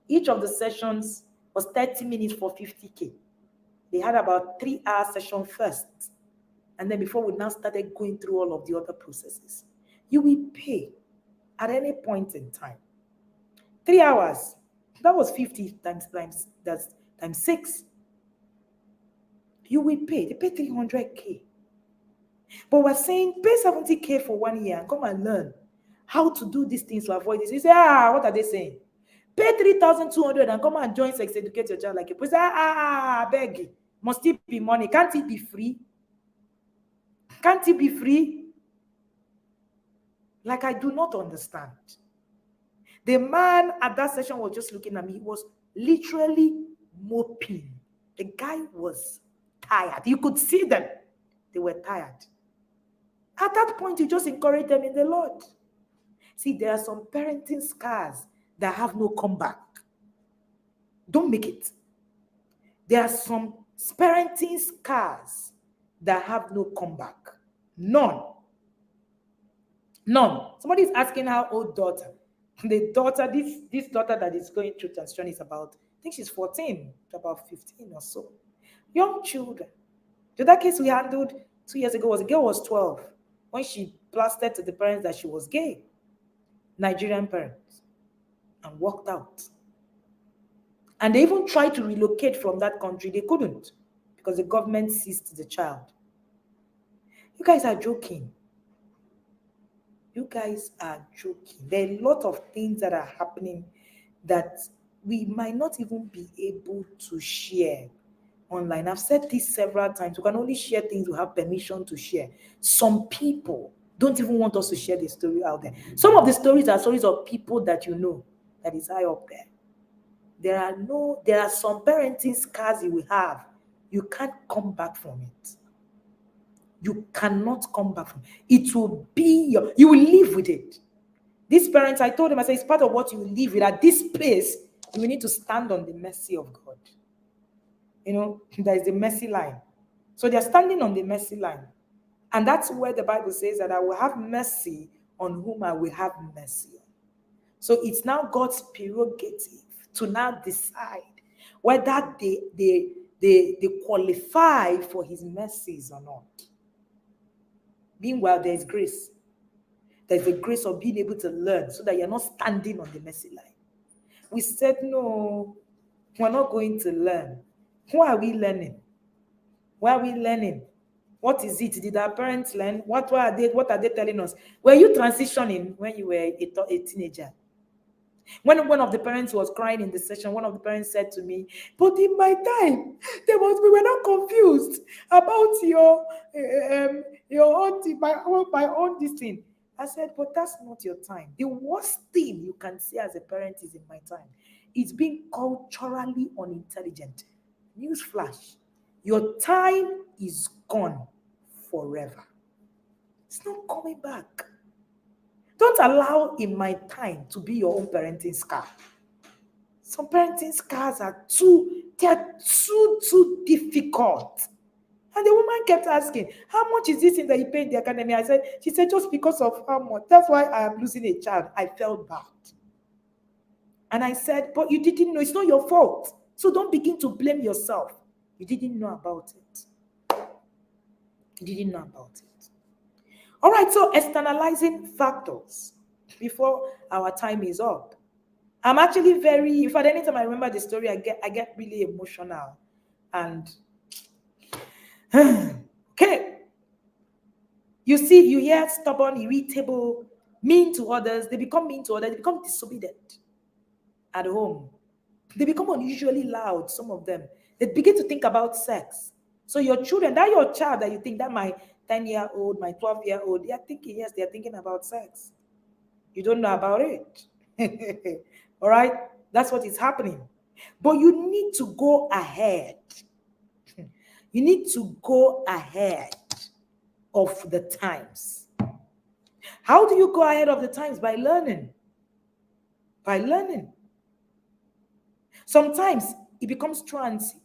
Each of the sessions was 30 minutes for 50K. They had about 3-hour session first. And then before we now started going through all of the other processes, you will pay at any point in time. 3 hours, that was 50 times 6. You will pay. They pay 300K. But we're saying pay 70K for 1 year and come and learn how to do these things to avoid this. You say, what are they saying? Pay 3,200 and come and join sex educate your child like a person. Beg you. Must it be money? Can't it be free? Can't it be free? Like, I do not understand. The man at that session was just looking at me. He was literally moping. The guy was tired. You could see them. They were tired. At that point, you just encourage them in the Lord. See, there are some parenting scars that have no comeback. Don't make it. There are some parenting scars that have no comeback. None. Somebody is asking how old daughter. The daughter, this daughter that is going through transition is about, I think she's 14, about 15 or so. Young children. In that case, we handled 2 years ago, a girl was 12 when she blasted to the parents that she was gay, Nigerian parents, and walked out. And they even tried to relocate from that country. They couldn't because the government seized the child. You guys are joking. You guys are joking. There are a lot of things that are happening that we might not even be able to share online. I've said this several times. We can only share things we have permission to share. Some people don't even want us to share the story out there. Some of the stories are stories of people that you know that is high up there. There are some parenting scars you will have. You can't come back from it. You cannot come back from it. It will be you will live with it. These parents, I told them, I said, it's part of what you live with. At this place, you need to stand on the mercy of God. You know, there is the mercy line. So they're standing on the mercy line. And that's where the Bible says that I will have mercy on whom I will have mercy on. So it's now God's prerogative to now decide whether they qualify for his mercies or not. Meanwhile, there's grace. There's the grace of being able to learn so that you're not standing on the mercy line. We said, no, we're not going to learn. Who are we learning? Why are we learning? What is it? Did our parents learn? What are they telling us? Were you transitioning when you were a teenager? When one of the parents was crying in the session, one of the parents said to me, but in my time, we were not confused about my own this thing. I said, but that's not your time. The worst thing you can say as a parent is in my time. It's being culturally unintelligent. Newsflash. Your time is gone forever. It's not coming back. Don't allow in my time to be your own parenting scar. Some parenting scars are too difficult. And the woman kept asking, how much is this thing that you pay in the academy? She said, just because of how much. That's why I am losing a child. I felt bad. And I said, but you didn't know. It's not your fault. So don't begin to blame yourself. You didn't know about it. You didn't know about it. All right, so externalizing factors before our time is up. I'm actually if at any time I remember the story, I get really emotional. And okay. You hear stubborn, irritable, mean to others. They become mean to others. They become disobedient at home. They become unusually loud, some of them. They begin to think about sex. So your children, that your child that you think, that my 10-year-old, my 12-year-old, they are thinking about sex. You don't know about it. All right? That's what is happening. But you need to go ahead. You need to go ahead of the times. How do you go ahead of the times? By learning. By learning. Sometimes it becomes truancy.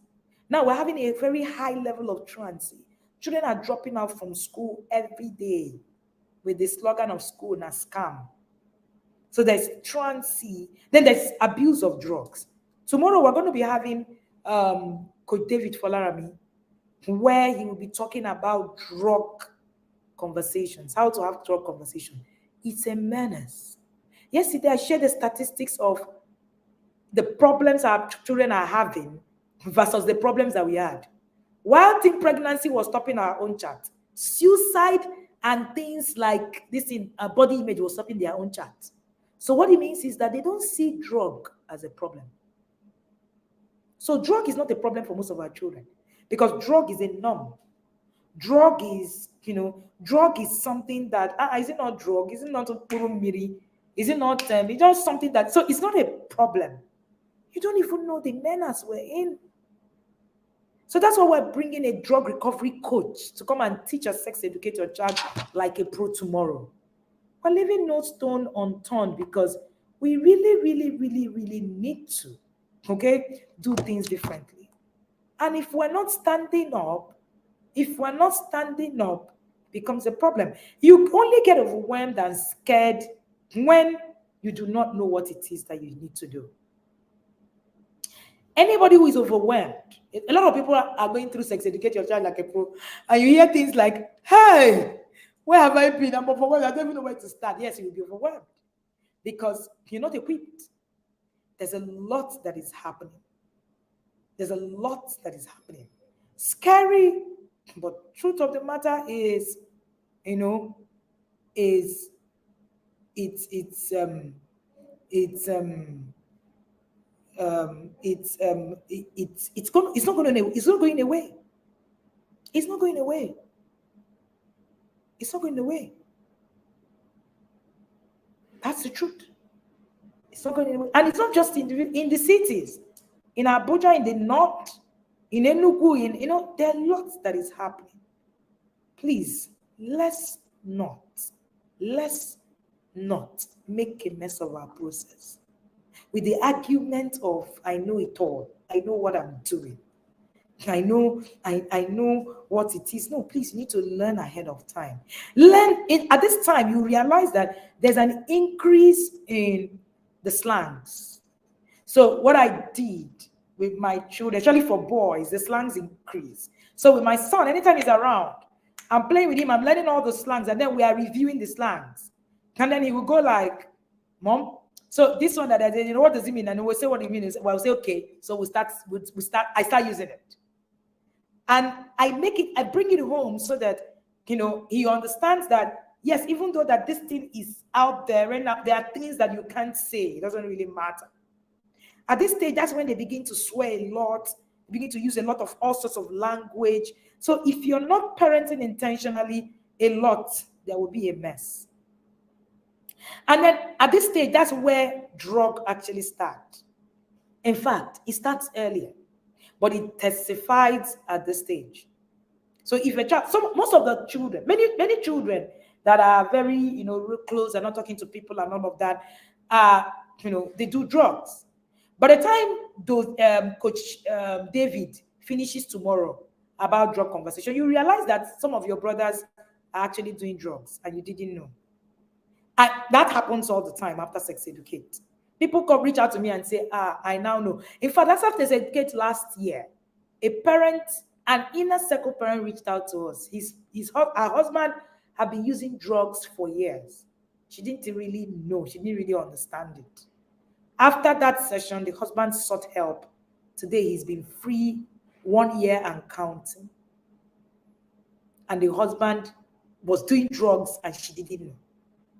Now we're having a very high level of truancy. Children are dropping out from school every day with the slogan of school and a scam. So there's truancy. Then there's abuse of drugs. Tomorrow we're going to be having Coach David Folarami, where he will be talking about drug conversations, how to have drug conversation. It's a menace. Yesterday I shared the statistics of the problems our children are having versus the problems that we had. While teen pregnancy was topping our own chart, suicide and things like this in body image was topping their own chart. So what it means is that they don't see drug as a problem. So drug is not a problem for most of our children because drug is a norm. Drug is something that, is it not drug? Is it not purumiri? Is it not, it's just something that, so it's not a problem. You don't even know the menace we're in. So that's why we're bringing a drug recovery coach to come and teach a sex educator child like a pro tomorrow. We're leaving no stone unturned because we really, really, really, really need to, do things differently. And if we're not standing up, becomes a problem. You only get overwhelmed and scared when you do not know what it is that you need to do. Anybody who is overwhelmed, a lot of people are going through sex educate your child like a pro, and you hear things like, hey, where have I been? I'm overwhelmed. I don't even know where to start. Yes, you will be overwhelmed because you're not equipped. There's a lot that is happening. There's a lot that is happening. Scary, but truth of the matter is, you know, is it's it's um it's it's not going away. It's not going away. It's not going away. That's the truth. It's not going away. And it's not just in the cities. In Abuja, in the north, in Enugu, there are lots that is happening. Please, let's not make a mess of our process with the argument of, I know it all. I know what I'm doing. I know what it is. No, please, you need to learn ahead of time. At this time, you realize that there's an increase in the slangs. So what I did with my children, especially for boys, the slangs increase. So with my son, anytime he's around, I'm playing with him, I'm learning all the slangs, and then we are reviewing the slangs. And then he will go like, Mom, so this one that I did, what does it mean? And he will say what it means. Well, I'll say, okay. So I start using it. And I bring it home so that, he understands that, yes, even though that this thing is out there, and there are things that you can't say, it doesn't really matter. At this stage, that's when they begin to swear a lot, begin to use a lot of all sorts of language. So if you're not parenting intentionally a lot, there will be a mess. And then at this stage, that's where drug actually starts. In fact, it starts earlier, but it testifies at this stage. So if a child, most of the children, many children that are very, real close and not talking to people and all of that, they do drugs. By the time Coach David finishes tomorrow about drug conversation, you realize that some of your brothers are actually doing drugs and you didn't know. And that happens all the time after sex educate. People reach out to me and say, I now know. In fact, that's after sex educate last year. An inner circle parent reached out to us. Her husband had been using drugs for years. She didn't really know. She didn't really understand it. After that session, the husband sought help. Today, he's been free 1 year and counting. And the husband was doing drugs and she didn't know.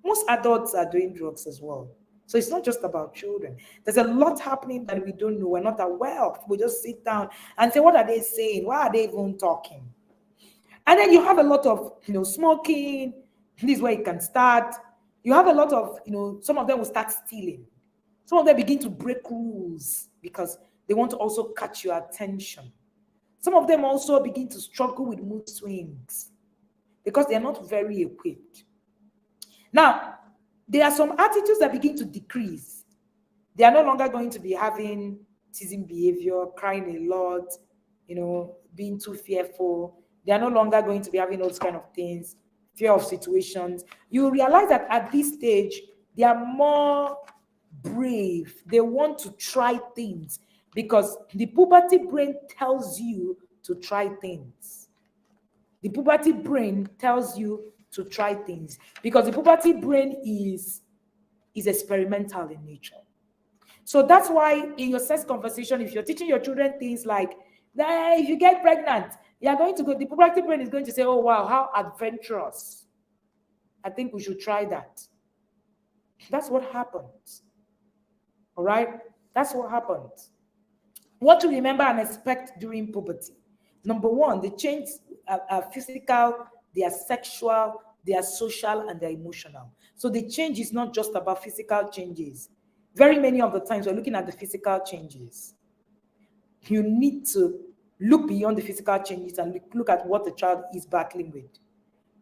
Most adults are doing drugs as well. So it's not just about children. There's a lot happening that we don't know. We're not aware of. We just sit down and say, what are they saying? Why are they even talking? And then you have a lot of, smoking. This is where it can start. You have a lot of, some of them will start stealing. Some of them begin to break rules because they want to also catch your attention. Some of them also begin to struggle with mood swings because they're not very equipped. Now, there are some attitudes that begin to decrease. They are no longer going to be having teasing behavior, crying a lot, being too fearful. They are no longer going to be having those kind of things, fear of situations. You realize that at this stage, they are more brave. They want to try things because the puberty brain tells you to try things. The puberty brain tells you to try things because the puberty brain is experimental in nature. So that's why in your sex conversation, if you're teaching your children things like, if you get pregnant, you're going to go, the puberty brain is going to say, oh, wow, how adventurous. I think we should try that. That's what happens. All right? That's what happens. What to remember and expect during puberty. Number one, the change are physical, they are sexual, they are social, and they're emotional. So the change is not just about physical changes. Very many of the times we're looking at the physical changes. You need to look beyond the physical changes and look at what the child is battling with.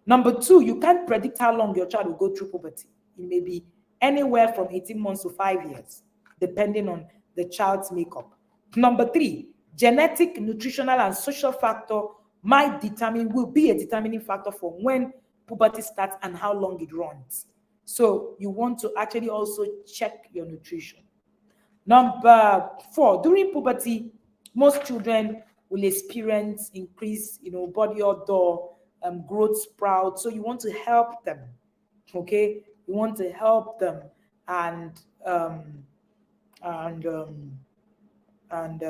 Number two, you can't predict how long your child will go through puberty. It may be anywhere from 18 months to 5 years, depending on the child's makeup. Number three, genetic, nutritional, and social factor will be a determining factor for when puberty starts and how long it runs. So you want to actually also check your nutrition. Number 4, during puberty, most children will experience increased, body odor, growth sprout. So you want to help them, okay? You want to help them, and and um, and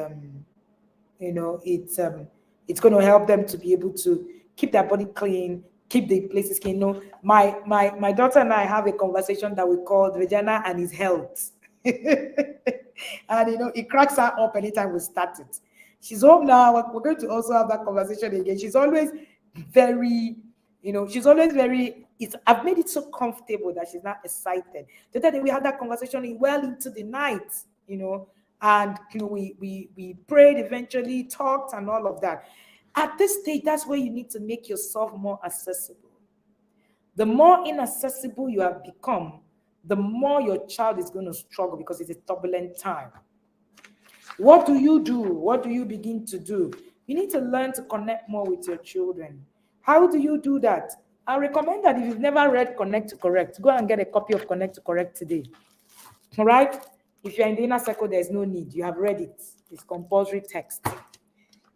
it's going to help them to be able to keep their body clean, keep the places clean. My daughter and I have a conversation that we call vagina and his health. And it cracks her up anytime we start it. She's home now. We're going to also have that conversation again. She's always very, she's always very. I've made it so comfortable that she's not excited. The other day we had that conversation well into the night, and we prayed, eventually talked and all of that. At this stage, that's where you need to make yourself more accessible. The more inaccessible you have become, the more your child is going to struggle, because it's a turbulent time. What do you do? What do you begin to do? You need to learn to connect more with your children. How do you do that? I recommend that if you've never read Connect to Correct, go and get a copy of Connect to Correct today. All right? If you're in the inner circle, there's no need. You have read it. It's compulsory text.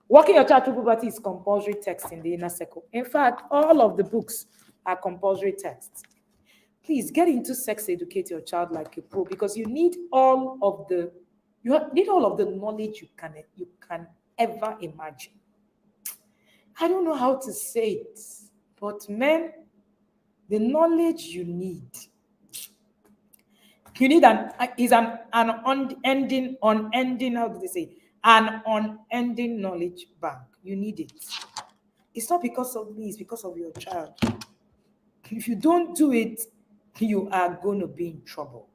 Walking your child through puberty is compulsory text in the inner circle. In fact, all of the books are compulsory texts. Please get into Sex Educate Your Child Like a Pro, because you need all of the knowledge you can ever imagine. I don't know how to say it, but men, the knowledge you need an unending, how do they say, an unending knowledge bank. You need it. It's not because of me, it's because of your child. If you don't do it, you are going to be in trouble.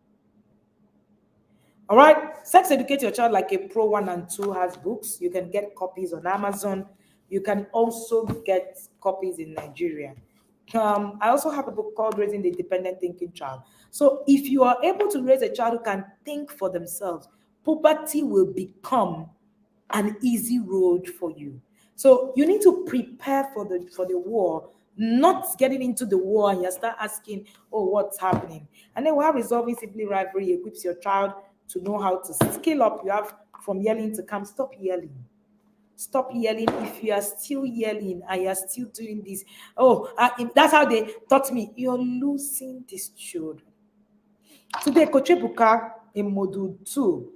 All right, Sex Educate Your Child Like a Pro 1 and 2 has books. You can get copies on Amazon. You can also get copies in Nigeria. I also have a book called Raising the Independent Thinking Child. So if you are able to raise a child who can think for themselves, puberty will become an easy road for you. So you need to prepare for the war, not getting into the war and you start asking, oh, what's happening? And then while resolving sibling rivalry equips your child to know how to scale up. You have from yelling to calm. Stop yelling. Stop yelling. If you are still yelling and you are still doing this, that's how they taught me. You're losing these children. Today, Coach Ebuka, in Module 2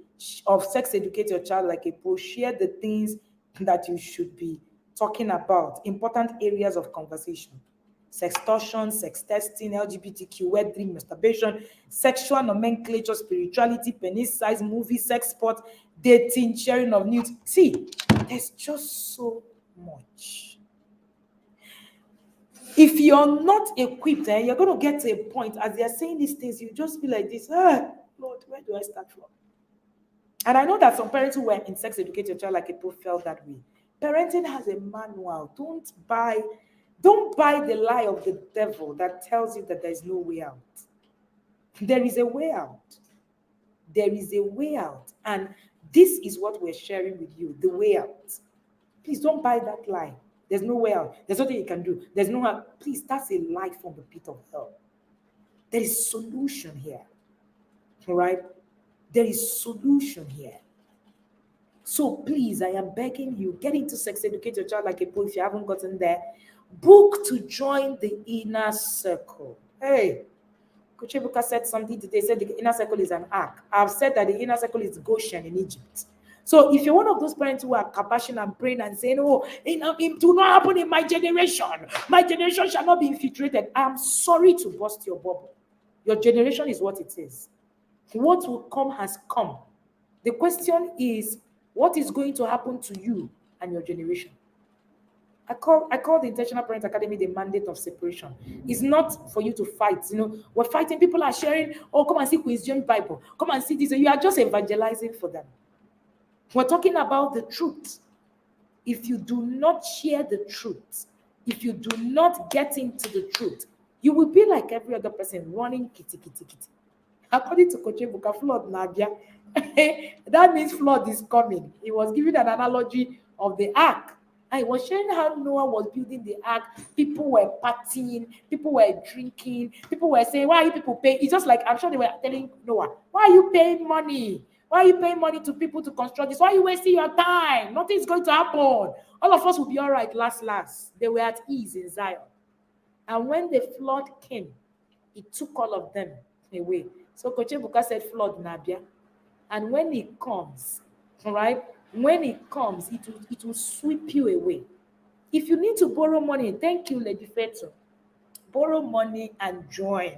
of Sex Educate Your Child Like a Pro, share the things that you should be talking about, important areas of conversation. Sextortion, sex testing, LGBTQ, wet dream, masturbation, sexual nomenclature, spirituality, penis size, movie, sex sport, dating, sharing of news. See, there's just so much. If you're not equipped, you're going to get to a point, as they're saying these things, you just be like this, Lord, where do I start from? And I know that some parents who were in Sex Educate Your Child Like a Pro felt that way. Parenting has a manual. Don't buy the lie of the devil that tells you that there is no way out. There is a way out. There is a way out. And this is what we're sharing with you, the way out. Please don't buy that lie. There's no way out. There's nothing you can do. There's no way. Please, that's a lie from the pit of hell. There is solution here. All right? There is solution here. So please, I am begging you, get into Sex Educate Your Child Like a Pro if you haven't gotten there. Book to join the inner circle. Hey, Coach Ebuka said something today. Said the inner circle is an ark. I've said that the inner circle is Goshen in Egypt. So if you're one of those parents who are compassionate and praying and saying, oh, it will not happen in my generation. My generation shall not be infiltrated. I'm sorry to burst your bubble. Your generation is what it is. What will come has come. The question is, what is going to happen to you and your generation? I call the Intentional Parent Academy the mandate of separation. It's not for you to fight. We're fighting. People are sharing, oh, come and see Queen's James Bible. Come and see this. You are just evangelizing for them. We're talking about the truth. If you do not share the truth, if you do not get into the truth, you will be like every other person running kitty, kitty, kitty. According to Coach Ebuka, flood Nadia, that means flood is coming. He was giving an analogy of the ark. And he was sharing how Noah was building the ark. People were partying, people were drinking, people were saying, why are you people paying? It's just like, I'm sure they were telling Noah, why are you paying money? Why are you paying money to people to construct this? Why are you wasting your time? Nothing's going to happen. All of us will be all right last. They were at ease in Zion. And when the flood came, it took all of them away. So Coach Ebuka said, flood Nabia. And when it comes, all right, when it comes, it will sweep you away. If you need to borrow money, thank you, Lady Feto. Borrow money and join.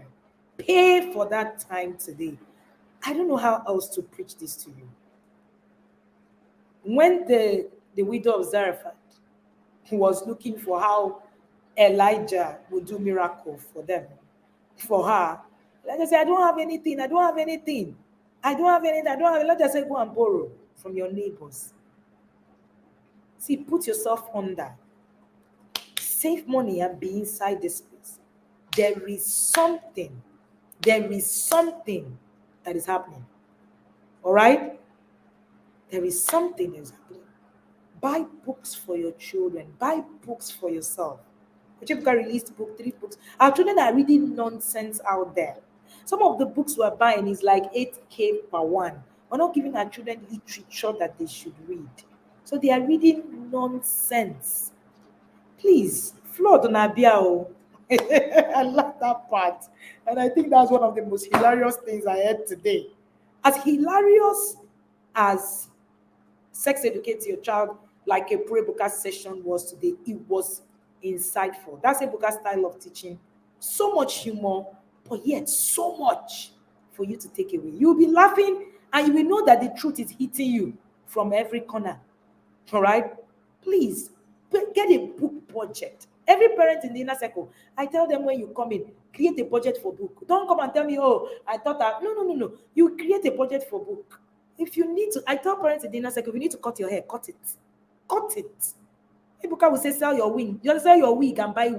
Pay for that time today. I don't know how else to preach this to you. When the widow of Zarephath was looking for how Elijah would do miracle for them, for her, Elijah said, I don't have anything. Elijah said, go and borrow from your neighbors. See, put yourself under. Save money and be inside this place. There is something that is happening. All right? There is something that is happening. Buy books for your children. Buy books for yourself. Puberty released book, 3 books. Our children are reading nonsense out there. Some of the books we're buying is like 8K per one. We're not giving our children literature that they should read. So they are reading nonsense. Please, flood on Abiao. I love that part. And I think that's one of the most hilarious things I heard today. As hilarious as sex educate your child like a pre-Ebuka session was today, it was insightful. That's Ebuka style of teaching. So much humor, but yet so much for you to take away. You'll be laughing and you will know that the truth is hitting you from every corner. All right? Please, get a book budget. Every parent in the inner circle, I tell them when you come in, create a budget for book. Don't come and tell me, oh, I thought that. No. You create a budget for book. If you need to, I tell parents in the inner circle, if you need to cut your hair, cut it. Cut it. Ebuka will say, sell your wing. You sell your wig and buy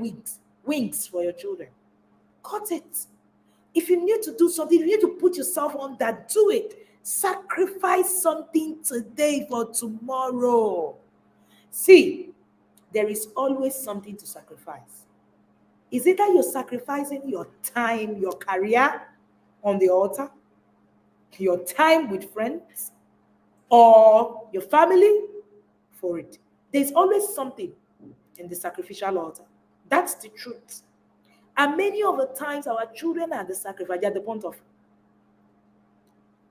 wings for your children. Cut it. If you need to do something, you need to put yourself on that, do it. Sacrifice something today for tomorrow. See, there is always something to sacrifice. Is it that you're sacrificing your time, your career on the altar, your time with friends, or your family for it? There's always something in the sacrificial altar. That's the truth. And many of the times our children are the sacrifice, they're the point of.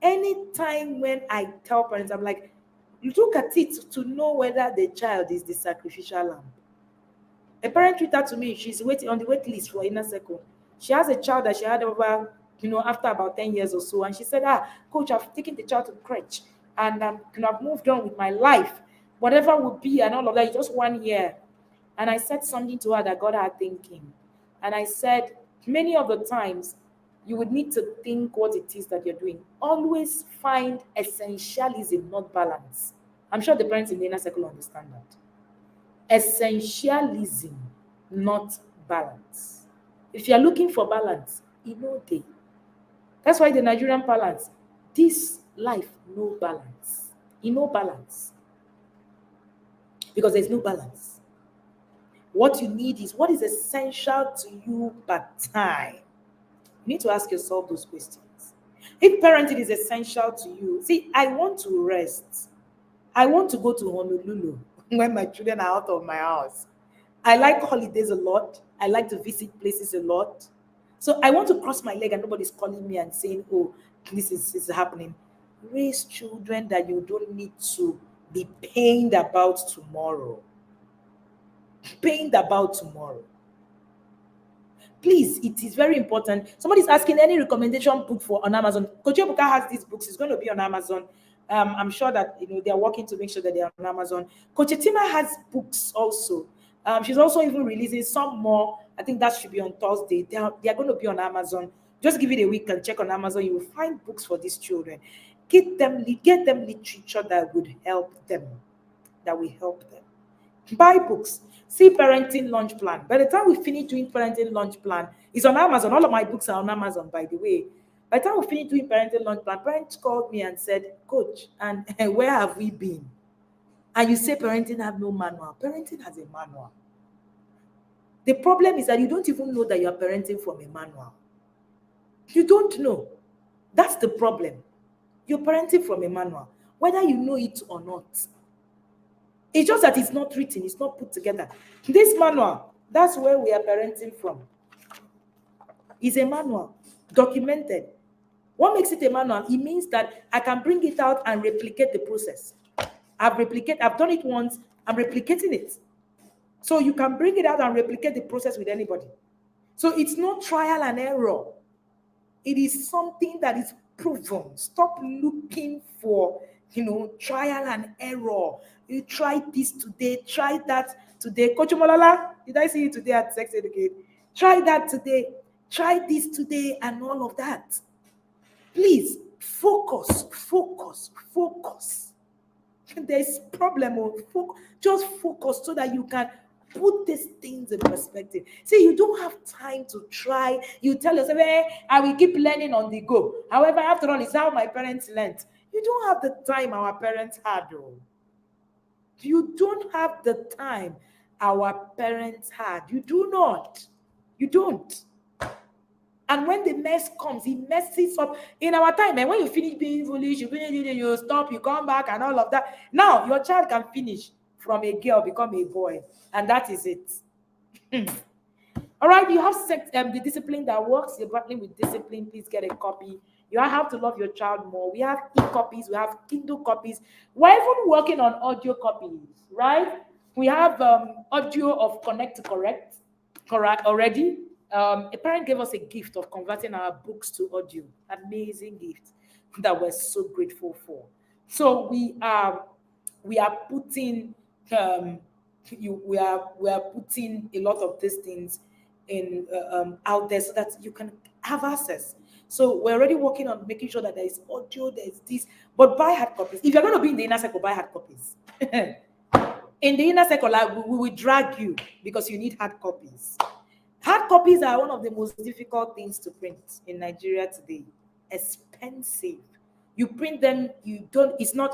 Anytime when I tell parents, I'm like, you look at it to know whether the child is the sacrificial lamb. A parent reached out to me, she's waiting on the wait list for inner circle. She has a child that she had over, after about 10 years or so. And she said, coach, I've taken the child to crèche and I've moved on with my life. Whatever would be and all of that, it's just 1 year. And I said something to her that got her thinking. And I said, many of the times, you would need to think what it is that you're doing. Always find essentialism, not balance. I'm sure the parents in the inner circle understand that. Essentialism, not balance. If you're looking for balance, day. That's why the Nigerian balance, this life, no balance. No balance. Because there's no balance. What you need is what is essential to you but time. You need to ask yourself those questions. If parenting is essential to you, see, I want to rest. I want to go to Honolulu when my children are out of my house. I like holidays a lot. I like to visit places a lot. So I want to cross my leg and nobody's calling me and saying, oh, this is happening. Raise children that you don't need to be pained about tomorrow. Pained about tomorrow. Please, it is very important. Somebody's asking any recommendation book for on Amazon. Coach Ebuka has these books. It's going to be on Amazon. I'm sure that they're working to make sure that they're on Amazon. Coach Etima has books also. She's also even releasing some more. I think that should be on Thursday. They are going to be on Amazon. Just give it a week and check on Amazon. You will find books for these children. Get them literature that would help them. Buy books. See Parenting Launch Plan. By the time we finish doing Parenting Launch Plan, it's on Amazon. All of my books are on Amazon, by the way. By the time we finish doing Parenting Launch Plan, parents called me and said, Coach, and where have we been? And you say parenting have no manual. Parenting has a manual. The problem is that you don't even know that you are parenting from a manual. You don't know. That's the problem. You're parenting from a manual, whether you know it or not. It's just that it's not written, it's not put together. This manual, that's where we are parenting from. It's a manual, documented. What makes it a manual? It means that I can bring it out and replicate the process. I've done it once, I'm replicating it. So you can bring it out and replicate the process with anybody. So it's not trial and error. It is something that is proven. Stop looking for, trial and error. You try this today, try that today. Coach Malala, did I see you today at Sex Educate? Try that today, try this today, and all of that. Please focus. There's problem. Just focus so that you can put these things in perspective. See, you don't have time to try. You tell yourself, I will keep learning on the go. However, after all, it's how my parents learned. You don't have the time our parents had, though. You don't have the time our parents had. You do not. You don't. And when the mess comes, it messes up. In our time, and when you finish being foolish, you stop, you come back, and all of that. Now, your child can finish from a girl, become a boy. And that is it. All right, you have the discipline that works. You're battling with discipline. Please get a copy. You have to love your child more. We have e-copies. We have Kindle copies. We're even working on audio copies, right? We have audio of Connect to Correct already. A parent gave us a gift of converting our books to audio. Amazing gift that we're so grateful for. So we are putting we are putting a lot of these things in out there so that you can have access. So we're already working on making sure that there is audio, there is this, but buy hard copies. If you're going to be in the inner circle, buy hard copies. In the inner circle, we will drag you because you need hard copies. Hard copies are one of the most difficult things to print in Nigeria today. Expensive. You print them,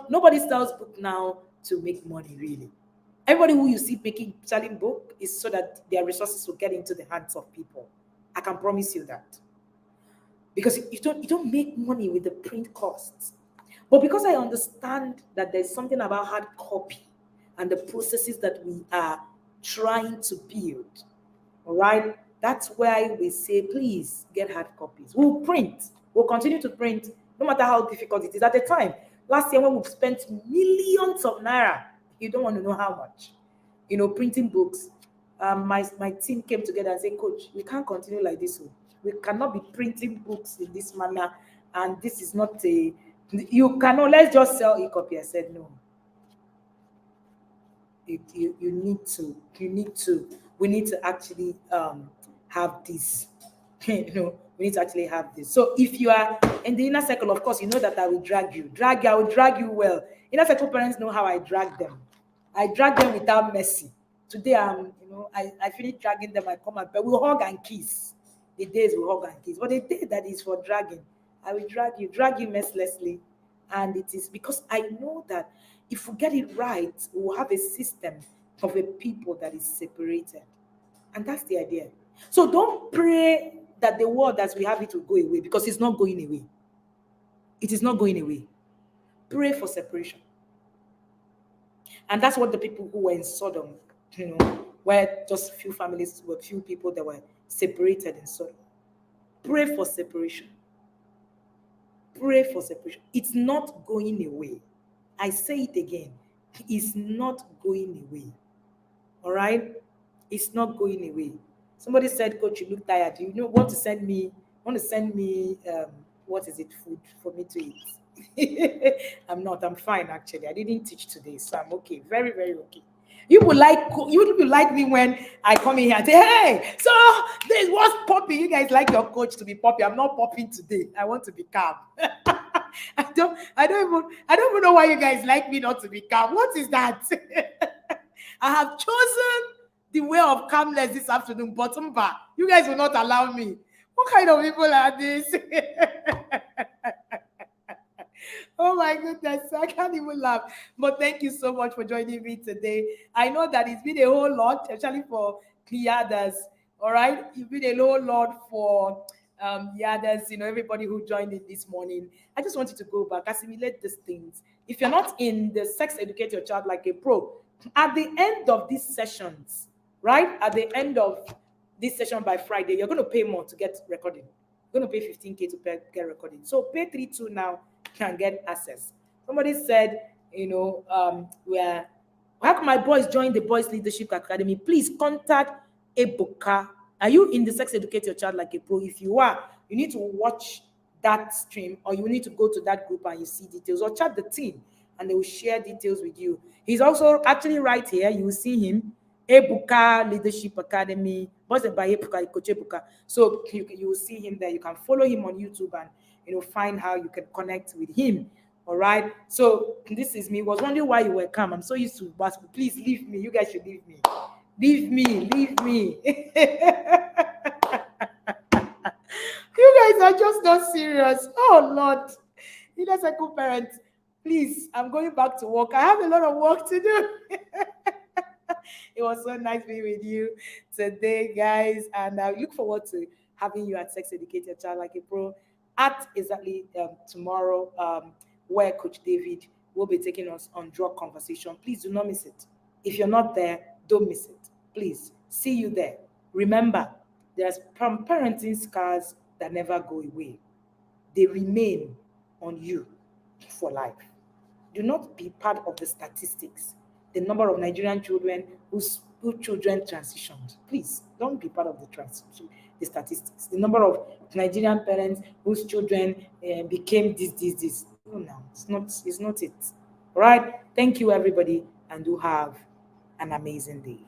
nobody sells book now to make money, really. Everybody who you see selling book is so that their resources will get into the hands of people. I can promise you that. Because you don't make money with the print costs. But because I understand that there's something about hard copy and the processes that we are trying to build, all right, that's why we say, please get hard copies. We'll print. We'll continue to print, no matter how difficult it is. At the time, last year when we spent millions of naira, you don't want to know how much, printing books. My team came together and said, Coach, we can't continue like this. We cannot be printing books in this manner. And this is not you cannot, let's just sell a copy. I said, no. We need to actually have this. We need to actually have this. So if you are in the inner circle, of course, you know that I will drag you. I will drag you well. Inner circle parents know how I drag them. I drag them without mercy. Today, I finish dragging them. I come up, but we'll hug and kiss. The days we hug and kiss. But the day that is for dragging, I will drag you mercilessly. And it is because I know that if we get it right, we will have a system of a people that is separated. And that's the idea. So don't pray that the world as we have it will go away, because it's not going away. It is not going away. Pray for separation. And that's what the people who were in Sodom, where just few families, were few people that were separated in Sodom. Pray for separation. Pray for separation. It's not going away. I say it again. It's not going away. All right? It's not going away. Somebody said, Coach, you look tired. Want to send me what is it, food for me to eat? I'm fine actually. I didn't teach today, so I'm okay. Very, very okay. You will like me when I come in here and say, hey, so this was poppy. You guys like your coach to be poppy. I'm not popping today. I want to be calm. I don't even know why you guys like me not to be calm. What is that? I have chosen the way of calmness this afternoon, bottom bar. You guys will not allow me. What kind of people are these? Oh my goodness, I can't even laugh. But thank you so much for joining me today. I know that it's been a whole lot, especially for the others. All right, it's been a whole lot for Yeah, there's everybody who joined in this morning. I just want you to go back, assimilate these things. If you're not in the Sex Educate Your Child Like a Pro, at the end of these sessions, right? At the end of this session by Friday, you're going to pay more to get recording. You're going to pay 15K to get recording. So pay 3-2 now, can get access. Somebody said, where how can my boys join the Boys Leadership Academy? Please contact Ebuka. Are you in the Sex Educate Your Child Like a Pro? If you are, you need to watch that stream, or you need to go to that group and you see details, or chat the team and they will share details with you. He's also actually right here. You will see him. Ebuka Leadership Academy. Boys by Ebuka, Coach Ebuka. So you will see him there. You can follow him on YouTube and find how you can connect with him. All right. So this is me. Was wondering why you were calm. I'm so used to but please leave me. You guys should leave me. Leave me. Leave me. You guys are just not serious. Oh Lord. You guys are good parents. Please, I'm going back to work. I have a lot of work to do. It was so nice being with you today, guys. And I look forward to having you at Sex Educate Your Child Like a Pro at exactly tomorrow, where Coach David will be taking us on drug conversation. Please do not miss it. If you're not there, don't miss it. Please, see you there. Remember, there's parenting scars that never go away. They remain on you for life. Do not be part of the statistics. The number of Nigerian children whose children transitioned. Please don't be part of the statistics. The number of Nigerian parents whose children became this. No, it's not it. All right. Thank you, everybody, and do have an amazing day.